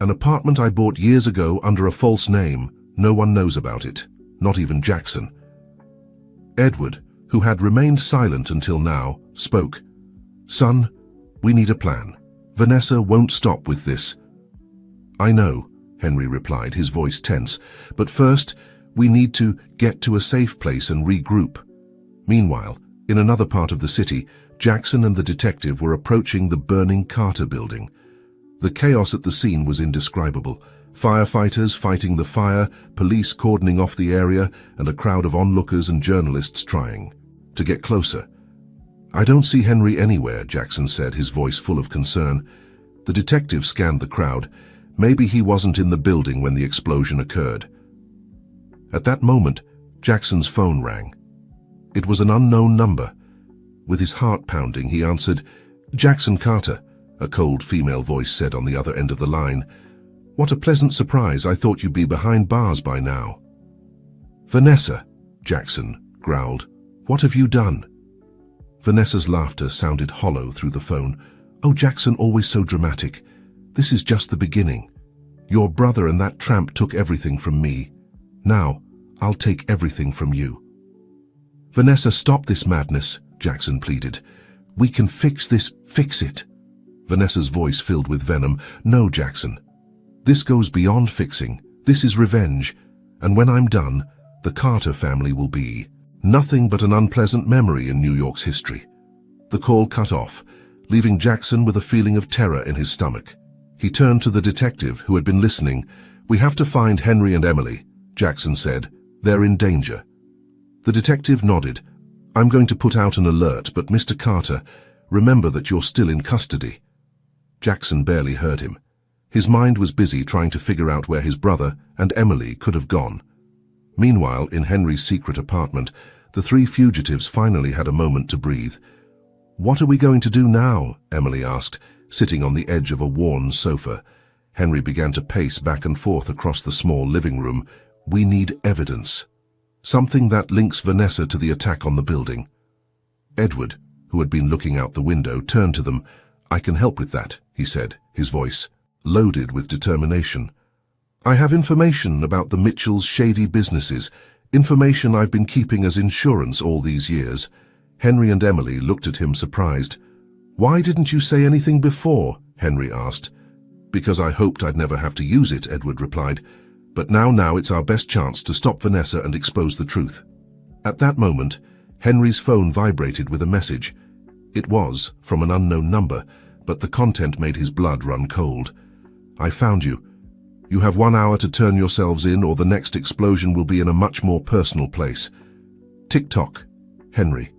An apartment I bought years ago under a false name. No one knows about it, not even Jackson." Edward, who had remained silent until now, spoke. "Son, we need a plan. Vanessa won't stop with this." "I know," Henry replied, his voice tense, "but first, we need to get to a safe place and regroup." Meanwhile, in another part of the city, Jackson and the detective were approaching the burning Carter building. The chaos at the scene was indescribable. Firefighters fighting the fire, police cordoning off the area, and a crowd of onlookers and journalists trying to get closer. "I don't see Henry anywhere," Jackson said, his voice full of concern. The detective scanned the crowd. Maybe he wasn't in the building when the explosion occurred. At that moment, Jackson's phone rang. It was an unknown number. With his heart pounding, he answered. "Jackson Carter," a cold female voice said on the other end of the line. "What a pleasant surprise. I thought you'd be behind bars by now." "Vanessa," Jackson growled. "What have you done?" Vanessa's laughter sounded hollow through the phone. "Oh, Jackson, always so dramatic. This is just the beginning. Your brother and that tramp took everything from me. Now, I'll take everything from you." "Vanessa, stop this madness," Jackson pleaded. "We can fix this, fix it." Vanessa's voice filled with venom. "No, Jackson. This goes beyond fixing. This is revenge. And when I'm done, the Carter family will be nothing but an unpleasant memory in New York's history." The call cut off, leaving Jackson with a feeling of terror in his stomach. He turned to the detective, who had been listening. "We have to find Henry and Emily," Jackson said. "They're in danger." The detective nodded. "I'm going to put out an alert, but Mr. Carter, remember that you're still in custody." Jackson barely heard him. His mind was busy trying to figure out where his brother and Emily could have gone. Meanwhile, in Henry's secret apartment, the three fugitives finally had a moment to breathe. "What are we going to do now?" Emily asked, sitting on the edge of a worn sofa. Henry began to pace back and forth across the small living room. "We need evidence. Something that links Vanessa to the attack on the building." Edward, who had been looking out the window, turned to them. "I can help with that," he said, his voice loaded with determination. "I have information about the Mitchells' shady businesses, information I've been keeping as insurance all these years." Henry and Emily looked at him surprised. "Why didn't you say anything before?" Henry asked. "Because I hoped I'd never have to use it," Edward replied. "But now it's our best chance to stop Vanessa and expose the truth." At that moment, Henry's phone vibrated with a message. It was from an unknown number, but the content made his blood run cold. "I found you. You have 1 hour to turn yourselves in, or the next explosion will be in a much more personal place. Tick-tock, Henry."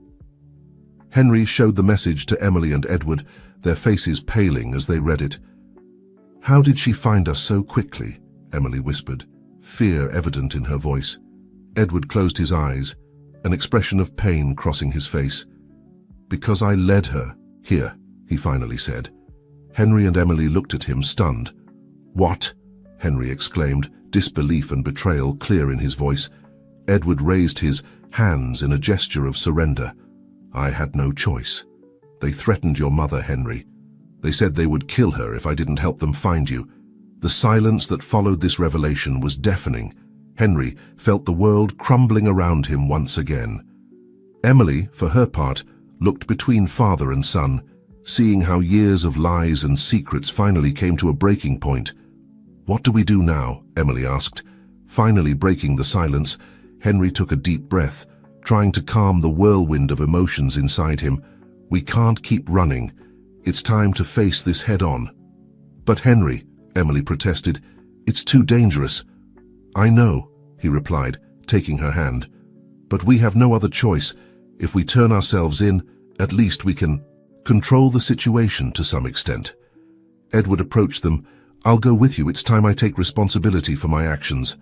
Henry showed the message to Emily and Edward, their faces paling as they read it. "How did she find us so quickly?" Emily whispered, fear evident in her voice. Edward closed his eyes, an expression of pain crossing his face. "Because I led her here," he finally said. Henry and Emily looked at him, stunned. "What?" Henry exclaimed, disbelief and betrayal clear in his voice. Edward raised his hands in a gesture of surrender. "I had no choice. They threatened your mother, Henry. They said they would kill her if I didn't help them find you." The silence that followed this revelation was deafening. Henry felt the world crumbling around him once again. Emily, for her part, looked between father and son, seeing how years of lies and secrets finally came to a breaking point. "What do we do now?" Emily asked. Finally breaking the silence, Henry took a deep breath, trying to calm the whirlwind of emotions inside him. "We can't keep running. It's time to face this head-on." "But Henry," Emily protested, "it's too dangerous." "I know," he replied, taking her hand. "But we have no other choice. If we turn ourselves in, at least we can control the situation to some extent." Edward approached them. "I'll go with you. It's time I take responsibility for my actions."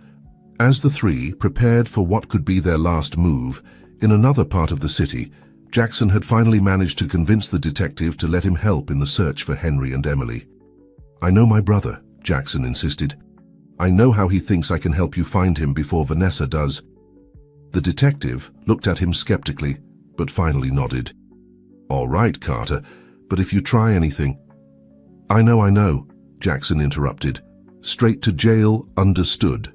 As the three prepared for what could be their last move, in another part of the city, Jackson had finally managed to convince the detective to let him help in the search for Henry and Emily. "I know my brother," Jackson insisted. "I know how he thinks I can help you find him before Vanessa does." The detective looked at him skeptically, but finally nodded. "All right, Carter, but if you try anything—" I know," Jackson interrupted. "Straight to jail, understood."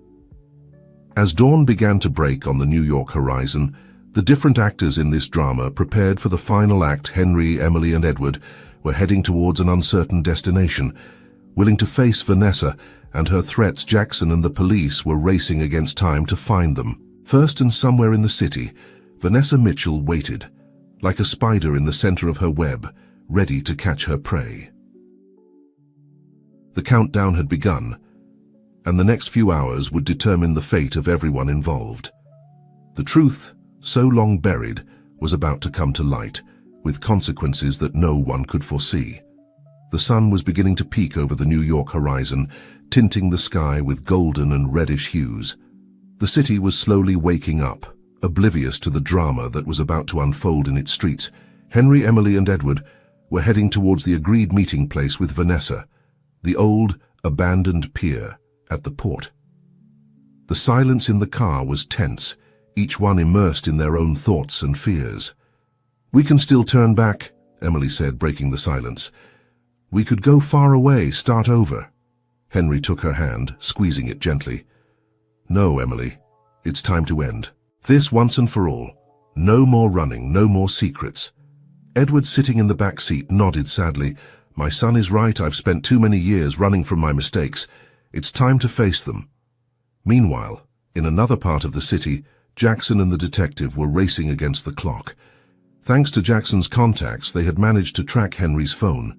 As dawn began to break on the New York horizon, the different actors in this drama prepared for the final act. Henry, Emily, and Edward were heading towards an uncertain destination. Willing to face Vanessa and her threats, Jackson and the police were racing against time to find them. First, and somewhere in the city, Vanessa Mitchell waited, like a spider in the center of her web, ready to catch her prey. The countdown had begun, and the next few hours would determine the fate of everyone involved. The truth, so long buried, was about to come to light, with consequences that no one could foresee. The sun was beginning to peak over the New York horizon, tinting the sky with golden and reddish hues. The city was slowly waking up, oblivious to the drama that was about to unfold in its streets. Henry, Emily, and Edward were heading towards the agreed meeting place with Vanessa, the old, abandoned pier at the port. The silence in the car was tense, each one immersed in their own thoughts and fears. "We can still turn back," Emily said, breaking the silence. "We could go far away, start over." Henry took her hand, squeezing it gently. "No, Emily, it's time to end this once and for all. No more running, no more secrets." Edward, sitting in the back seat, nodded sadly. "My son is right. I've spent too many years running from my mistakes. It's time to face them." Meanwhile, in another part of the city, Jackson and the detective were racing against the clock. Thanks to Jackson's contacts, they had managed to track Henry's phone.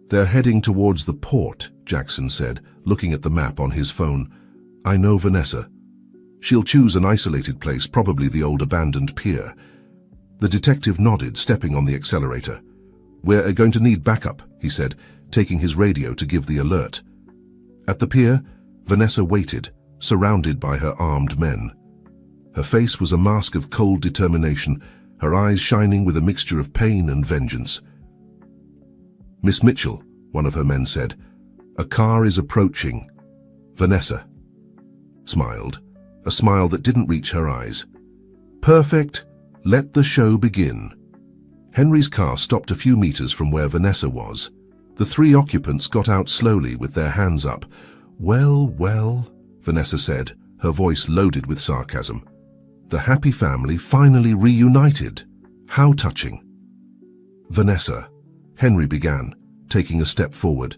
"They're heading towards the port," Jackson said, looking at the map on his phone. "I know Vanessa. She'll choose an isolated place, probably the old abandoned pier." The detective nodded, stepping on the accelerator. "We're going to need backup," he said, taking his radio to give the alert. At the pier, Vanessa waited, surrounded by her armed men. Her face was a mask of cold determination, her eyes shining with a mixture of pain and vengeance. "Miss Mitchell," one of her men said, "a car is approaching." Vanessa smiled, a smile that didn't reach her eyes. "Perfect. Let the show begin." Henry's car stopped a few meters from where Vanessa was. The three occupants got out slowly with their hands up. Well, Vanessa said, her voice loaded with sarcasm. "The happy family finally reunited. How touching." "Vanessa," Henry began, taking a step forward.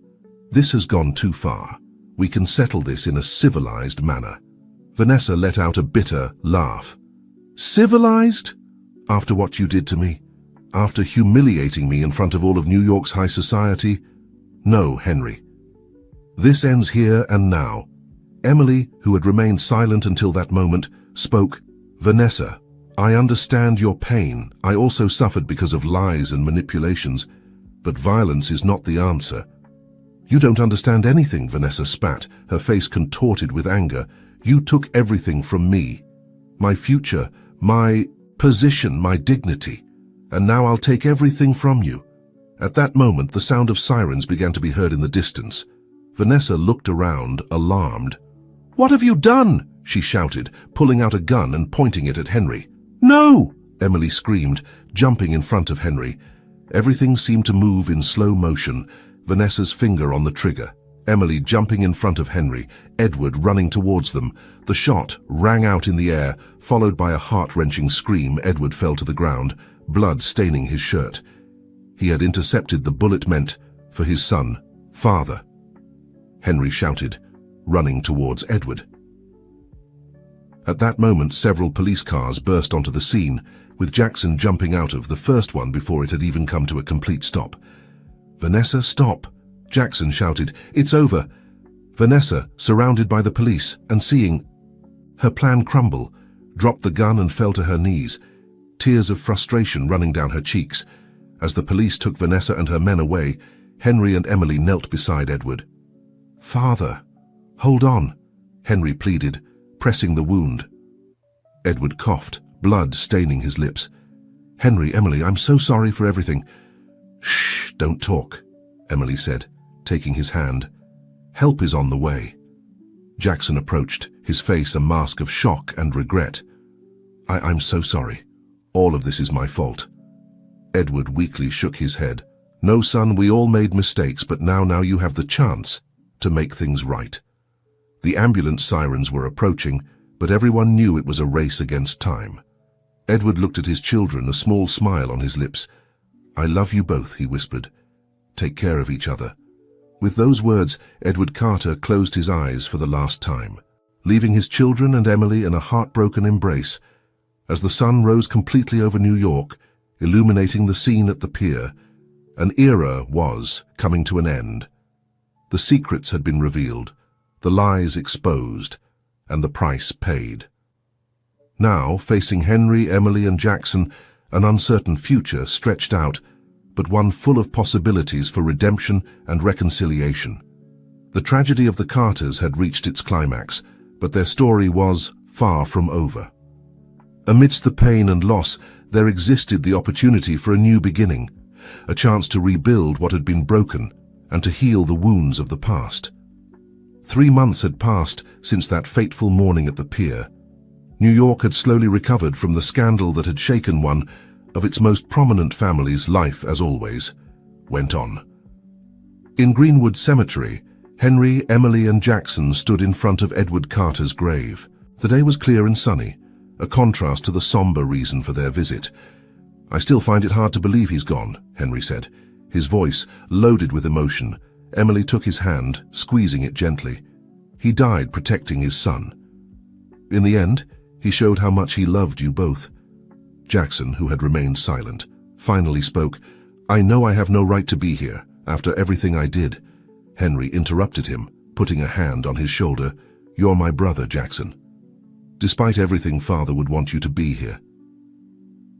"This has gone too far. We can settle this in a civilized manner." Vanessa let out a bitter laugh. "Civilized? After what you did to me? After humiliating me in front of all of New York's high society? No, Henry. This ends here and now." Emily, who had remained silent until that moment, spoke. "Vanessa, I understand your pain. I also suffered because of lies and manipulations. But violence is not the answer." "You don't understand anything," Vanessa spat, her face contorted with anger. "You took everything from me. My future, my position, my dignity. And now I'll take everything from you. At that moment, the sound of sirens began to be heard in the distance. Vanessa looked around, alarmed. "What have you done?" she shouted, pulling out a gun and pointing it at Henry. "No!" Emily screamed, jumping in front of Henry. Everything seemed to move in slow motion, Vanessa's finger on the trigger. Emily jumping in front of Henry, Edward running towards them. The shot rang out in the air, followed by a heart-wrenching scream. Edward fell to the ground, blood staining his shirt. He had intercepted the bullet meant for his son, father. Henry shouted, running towards Edward. At that moment, several police cars burst onto the scene, with Jackson jumping out of the first one before it had even come to a complete stop. "Vanessa, stop!" Jackson shouted. "It's over!" Vanessa, surrounded by the police and seeing her plan crumble, dropped the gun and fell to her knees, tears of frustration running down her cheeks. As the police took Vanessa and her men away, Henry and Emily knelt beside Edward. "Father, hold on," Henry pleaded, pressing the wound. Edward coughed, blood staining his lips. "Henry, Emily, I'm so sorry for everything." "Shh, don't talk," Emily said, taking his hand. "Help is on the way." Jackson approached, his face a mask of shock and regret. I'm so sorry. All of this is my fault." Edward weakly shook his head. "No, son, we all made mistakes, but now you have the chance to make things right." The ambulance sirens were approaching, but everyone knew it was a race against time. Edward looked at his children, a small smile on his lips. "I love you both," he whispered. "Take care of each other." With those words, Edward Carter closed his eyes for the last time, leaving his children and Emily in a heartbroken embrace. As the sun rose completely over New York, illuminating the scene at the pier, an era was coming to an end. The secrets had been revealed, the lies exposed, and the price paid. Now, facing Henry, Emily, and Jackson, an uncertain future stretched out, but one full of possibilities for redemption and reconciliation. The tragedy of the Carters had reached its climax, but their story was far from over. Amidst the pain and loss, there existed the opportunity for a new beginning, a chance to rebuild what had been broken and to heal the wounds of the past. 3 months had passed since that fateful morning at the pier. New York had slowly recovered from the scandal that had shaken one of its most prominent families. Life, as always, went on. In Greenwood Cemetery, Henry, Emily, and Jackson stood in front of Edward Carter's grave. The day was clear and sunny, a contrast to the somber reason for their visit. "I still find it hard to believe he's gone," Henry said, his voice loaded with emotion. Emily took his hand, squeezing it gently. "He died protecting his son. In the end, he showed how much he loved you both." Jackson, who had remained silent, finally spoke. "I know I have no right to be here, after everything I did." Henry interrupted him, putting a hand on his shoulder. "You're my brother, Jackson. Despite everything, Father would want you to be here."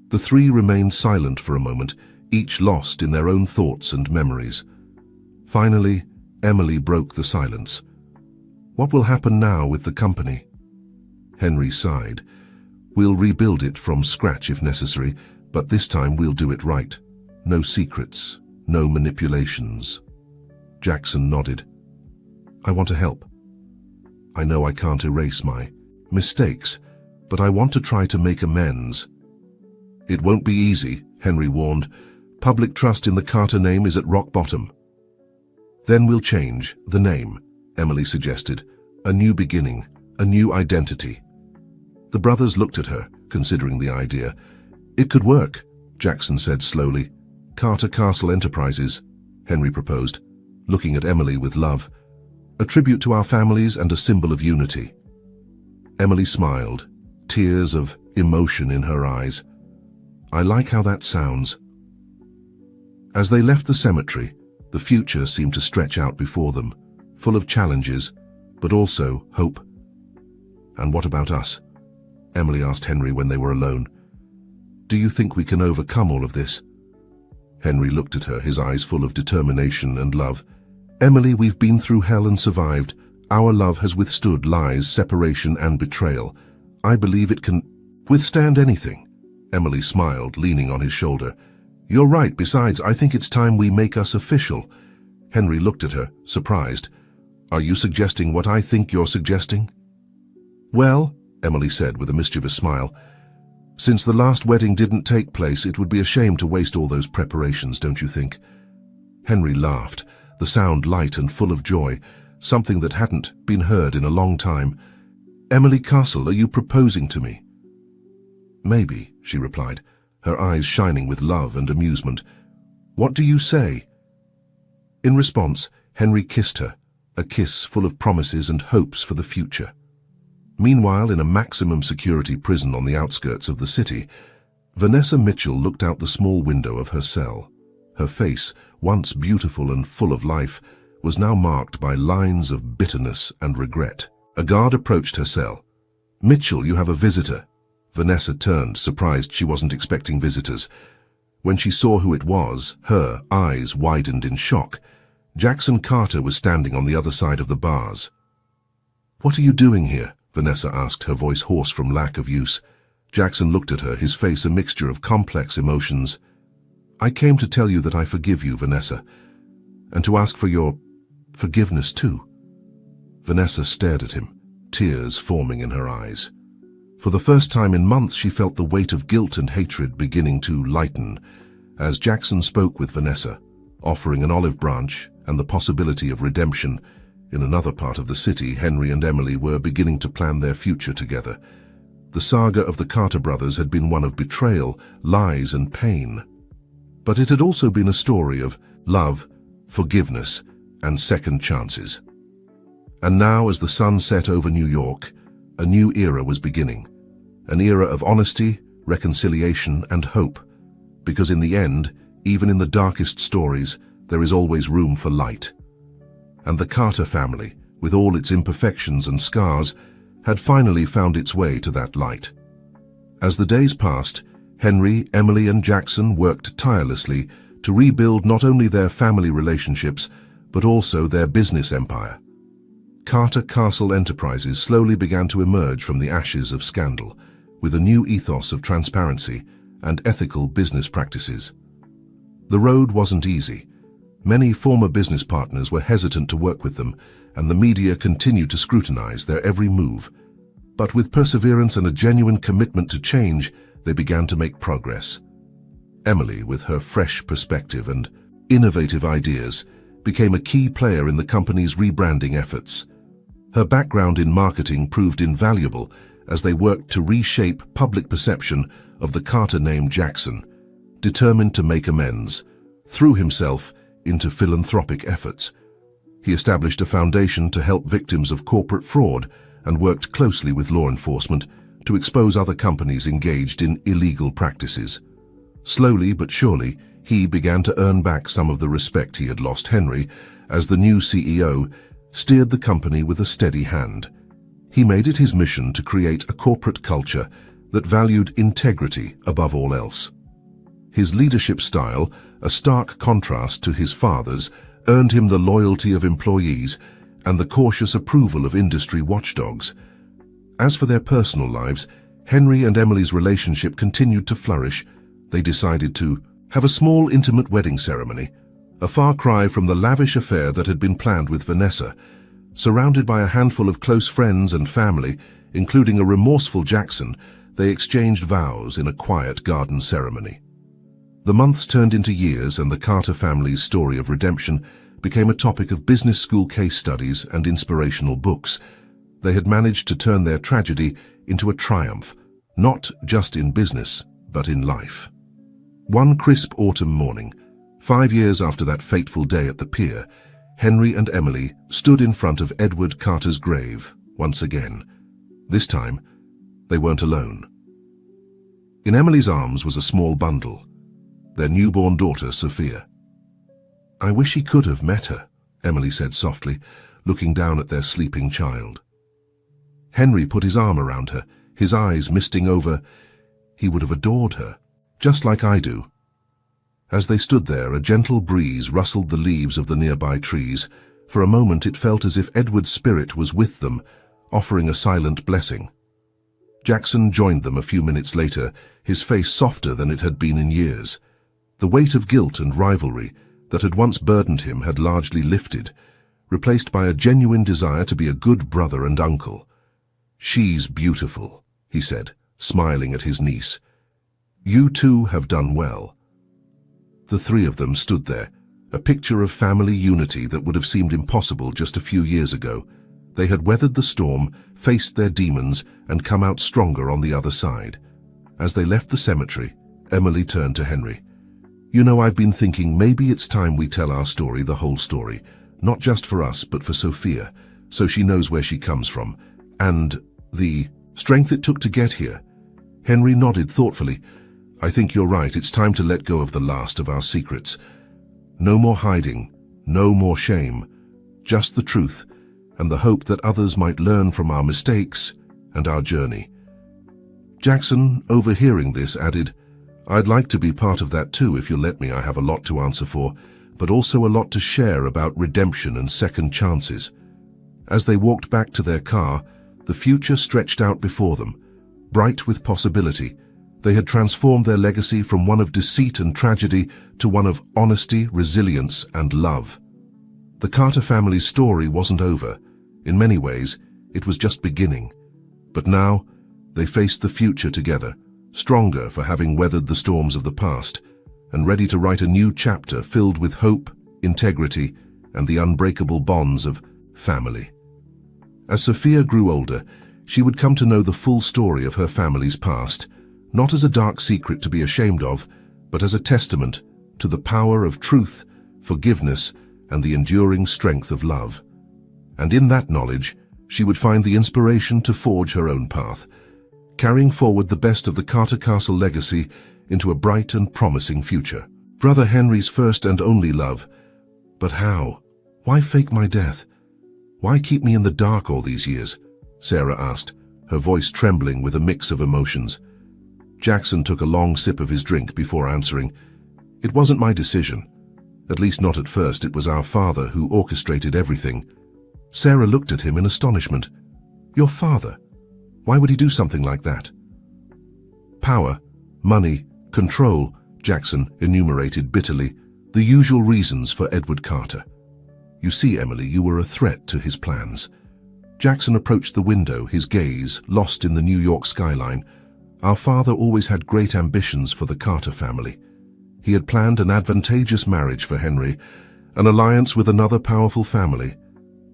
The three remained silent for a moment, each lost in their own thoughts and memories. Finally, Emily broke the silence. "What will happen now with the company?" Henry sighed. "We'll rebuild it from scratch if necessary, but this time we'll do it right. No secrets, no manipulations." Jackson nodded. "I want to help. I know I can't erase my mistakes, but I want to try to make amends." "It won't be easy," Henry warned. "Public trust in the Carter name is at rock bottom." "Then we'll change the name," Emily suggested. "A new beginning, a new identity." The brothers looked at her, considering the idea. "It could work," Jackson said slowly. "Carter Castle Enterprises," Henry proposed, looking at Emily with love. "A tribute to our families and a symbol of unity." Emily smiled, tears of emotion in her eyes. "I like how that sounds." As they left the cemetery, the future seemed to stretch out before them, full of challenges, but also hope. "And what about us?" Emily asked Henry when they were alone. "Do you think we can overcome all of this?" Henry looked at her, his eyes full of determination and love. "Emily, we've been through hell and survived. Our love has withstood lies, separation, and betrayal. I believe it can withstand anything." Emily smiled, leaning on his shoulder. You're right. Besides, I think it's time we make us official. Henry looked at her, surprised. Are you suggesting what I think you're suggesting? Well, Emily said with a mischievous smile, since the last wedding didn't take place, it would be a shame to waste all those preparations, don't you think? Henry laughed, the sound light and full of joy, something that hadn't been heard in a long time. Emily Castle, are you proposing to me? Maybe, she replied, her eyes shining with love and amusement. What do you say? In response, Henry kissed her, a kiss full of promises and hopes for the future. Meanwhile, in a maximum security prison on the outskirts of the city, Vanessa Mitchell looked out the small window of her cell. Her face, once beautiful and full of life, was now marked by lines of bitterness and regret. A guard approached her cell. Mitchell, you have a visitor. Vanessa turned, surprised she wasn't expecting visitors. When she saw who it was, her eyes widened in shock. Jackson Carter was standing on the other side of the bars. What are you doing here? Vanessa asked, her voice hoarse from lack of use. Jackson looked at her, his face a mixture of complex emotions. I came to tell you that I forgive you, Vanessa, and to ask for your forgiveness too. Vanessa stared at him, tears forming in her eyes. For the first time in months, she felt the weight of guilt and hatred beginning to lighten as Jackson spoke with Vanessa, offering an olive branch and the possibility of redemption. In another part of the city, Henry and Emily were beginning to plan their future together. The saga of the Carter brothers had been one of betrayal, lies, and pain. But it had also been a story of love, forgiveness, and second chances. And now, as the sun set over New York, a new era was beginning. An era of honesty, reconciliation, and hope. Because in the end, even in the darkest stories, there is always room for light. And the Carter family, with all its imperfections and scars, had finally found its way to that light. As the days passed, Henry, Emily, and Jackson worked tirelessly to rebuild not only their family relationships, but also their business empire. Carter Castle Enterprises slowly began to emerge from the ashes of scandal, with a new ethos of transparency and ethical business practices. The road wasn't easy. Many former business partners were hesitant to work with them, and the media continued to scrutinize their every move. But with perseverance and a genuine commitment to change, they began to make progress. Emily, with her fresh perspective and innovative ideas, became a key player in the company's rebranding efforts. Her background in marketing proved invaluable as they worked to reshape public perception of the Carter name. Jackson, determined to make amends, threw himself into philanthropic efforts. He established a foundation to help victims of corporate fraud and worked closely with law enforcement to expose other companies engaged in illegal practices. Slowly but surely, he began to earn back some of the respect he had lost. Henry, as the new CEO, steered the company with a steady hand. He made it his mission to create a corporate culture that valued integrity above all else. His leadership style, a stark contrast to his father's, earned him the loyalty of employees and the cautious approval of industry watchdogs. As for their personal lives, Henry and Emily's relationship continued to flourish. They decided to have a small, intimate wedding ceremony, a far cry from the lavish affair that had been planned with Vanessa. Surrounded by a handful of close friends and family, including a remorseful Jackson, they exchanged vows in a quiet garden ceremony. The months turned into years, and the Carter family's story of redemption became a topic of business school case studies and inspirational books. They had managed to turn their tragedy into a triumph, not just in business, but in life. One crisp autumn morning, 5 years after that fateful day at the pier, Henry and Emily stood in front of Edward Carter's grave once again. This time, they weren't alone. In Emily's arms was a small bundle, their newborn daughter, Sophia. I wish he could have met her, Emily said softly, looking down at their sleeping child. Henry put his arm around her, his eyes misting over. He would have adored her, just like I do. As they stood there, a gentle breeze rustled the leaves of the nearby trees. For a moment it felt as if Edward's spirit was with them, offering a silent blessing. Jackson joined them a few minutes later, his face softer than it had been in years. The weight of guilt and rivalry that had once burdened him had largely lifted, replaced by a genuine desire to be a good brother and uncle. "She's beautiful," he said, smiling at his niece. "You two have done well." The three of them stood there, a picture of family unity that would have seemed impossible just a few years ago. They had weathered the storm, faced their demons, and come out stronger on the other side. As they left the cemetery, Emily turned to Henry. "You know, I've been thinking maybe it's time we tell our story, the whole story, not just for us, but for Sophia, so she knows where she comes from, and the strength it took to get here." Henry nodded thoughtfully. "I think you're right. It's time to let go of the last of our secrets. No more hiding, no more shame, just the truth, and the hope that others might learn from our mistakes and our journey." Jackson, overhearing this, added, "I'd like to be part of that too if you'll let me. I have a lot to answer for, but also a lot to share about redemption and second chances." As they walked back to their car, the future stretched out before them, bright with possibility. They had transformed their legacy from one of deceit and tragedy to one of honesty, resilience, and love. The Carter family's story wasn't over. In many ways, it was just beginning. But now, they faced the future together, stronger for having weathered the storms of the past, and ready to write a new chapter filled with hope, integrity, and the unbreakable bonds of family. As Sophia grew older, she would come to know the full story of her family's past, not as a dark secret to be ashamed of, but as a testament to the power of truth, forgiveness, and the enduring strength of love. And in that knowledge, she would find the inspiration to forge her own path, carrying forward the best of the Carter Castle legacy into a bright and promising future. Brother Henry's first and only love. But how? Why fake my death? Why keep me in the dark all these years? Sarah asked, her voice trembling with a mix of emotions. Jackson took a long sip of his drink before answering, "It wasn't my decision. At least not at first. It was our father who orchestrated everything." Sarah looked at him in astonishment. "Your father? Why would he do something like that?" "Power, money, control," Jackson enumerated bitterly, "the usual reasons for Edward Carter. You see, Emily, you were a threat to his plans." Jackson approached the window, his gaze lost in the New York skyline. "Our father always had great ambitions for the Carter family. He had planned an advantageous marriage for Henry, an alliance with another powerful family.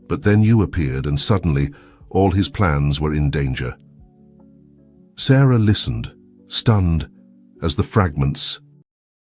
But then you appeared, and suddenly all his plans were in danger." Sarah listened, stunned, as the fragments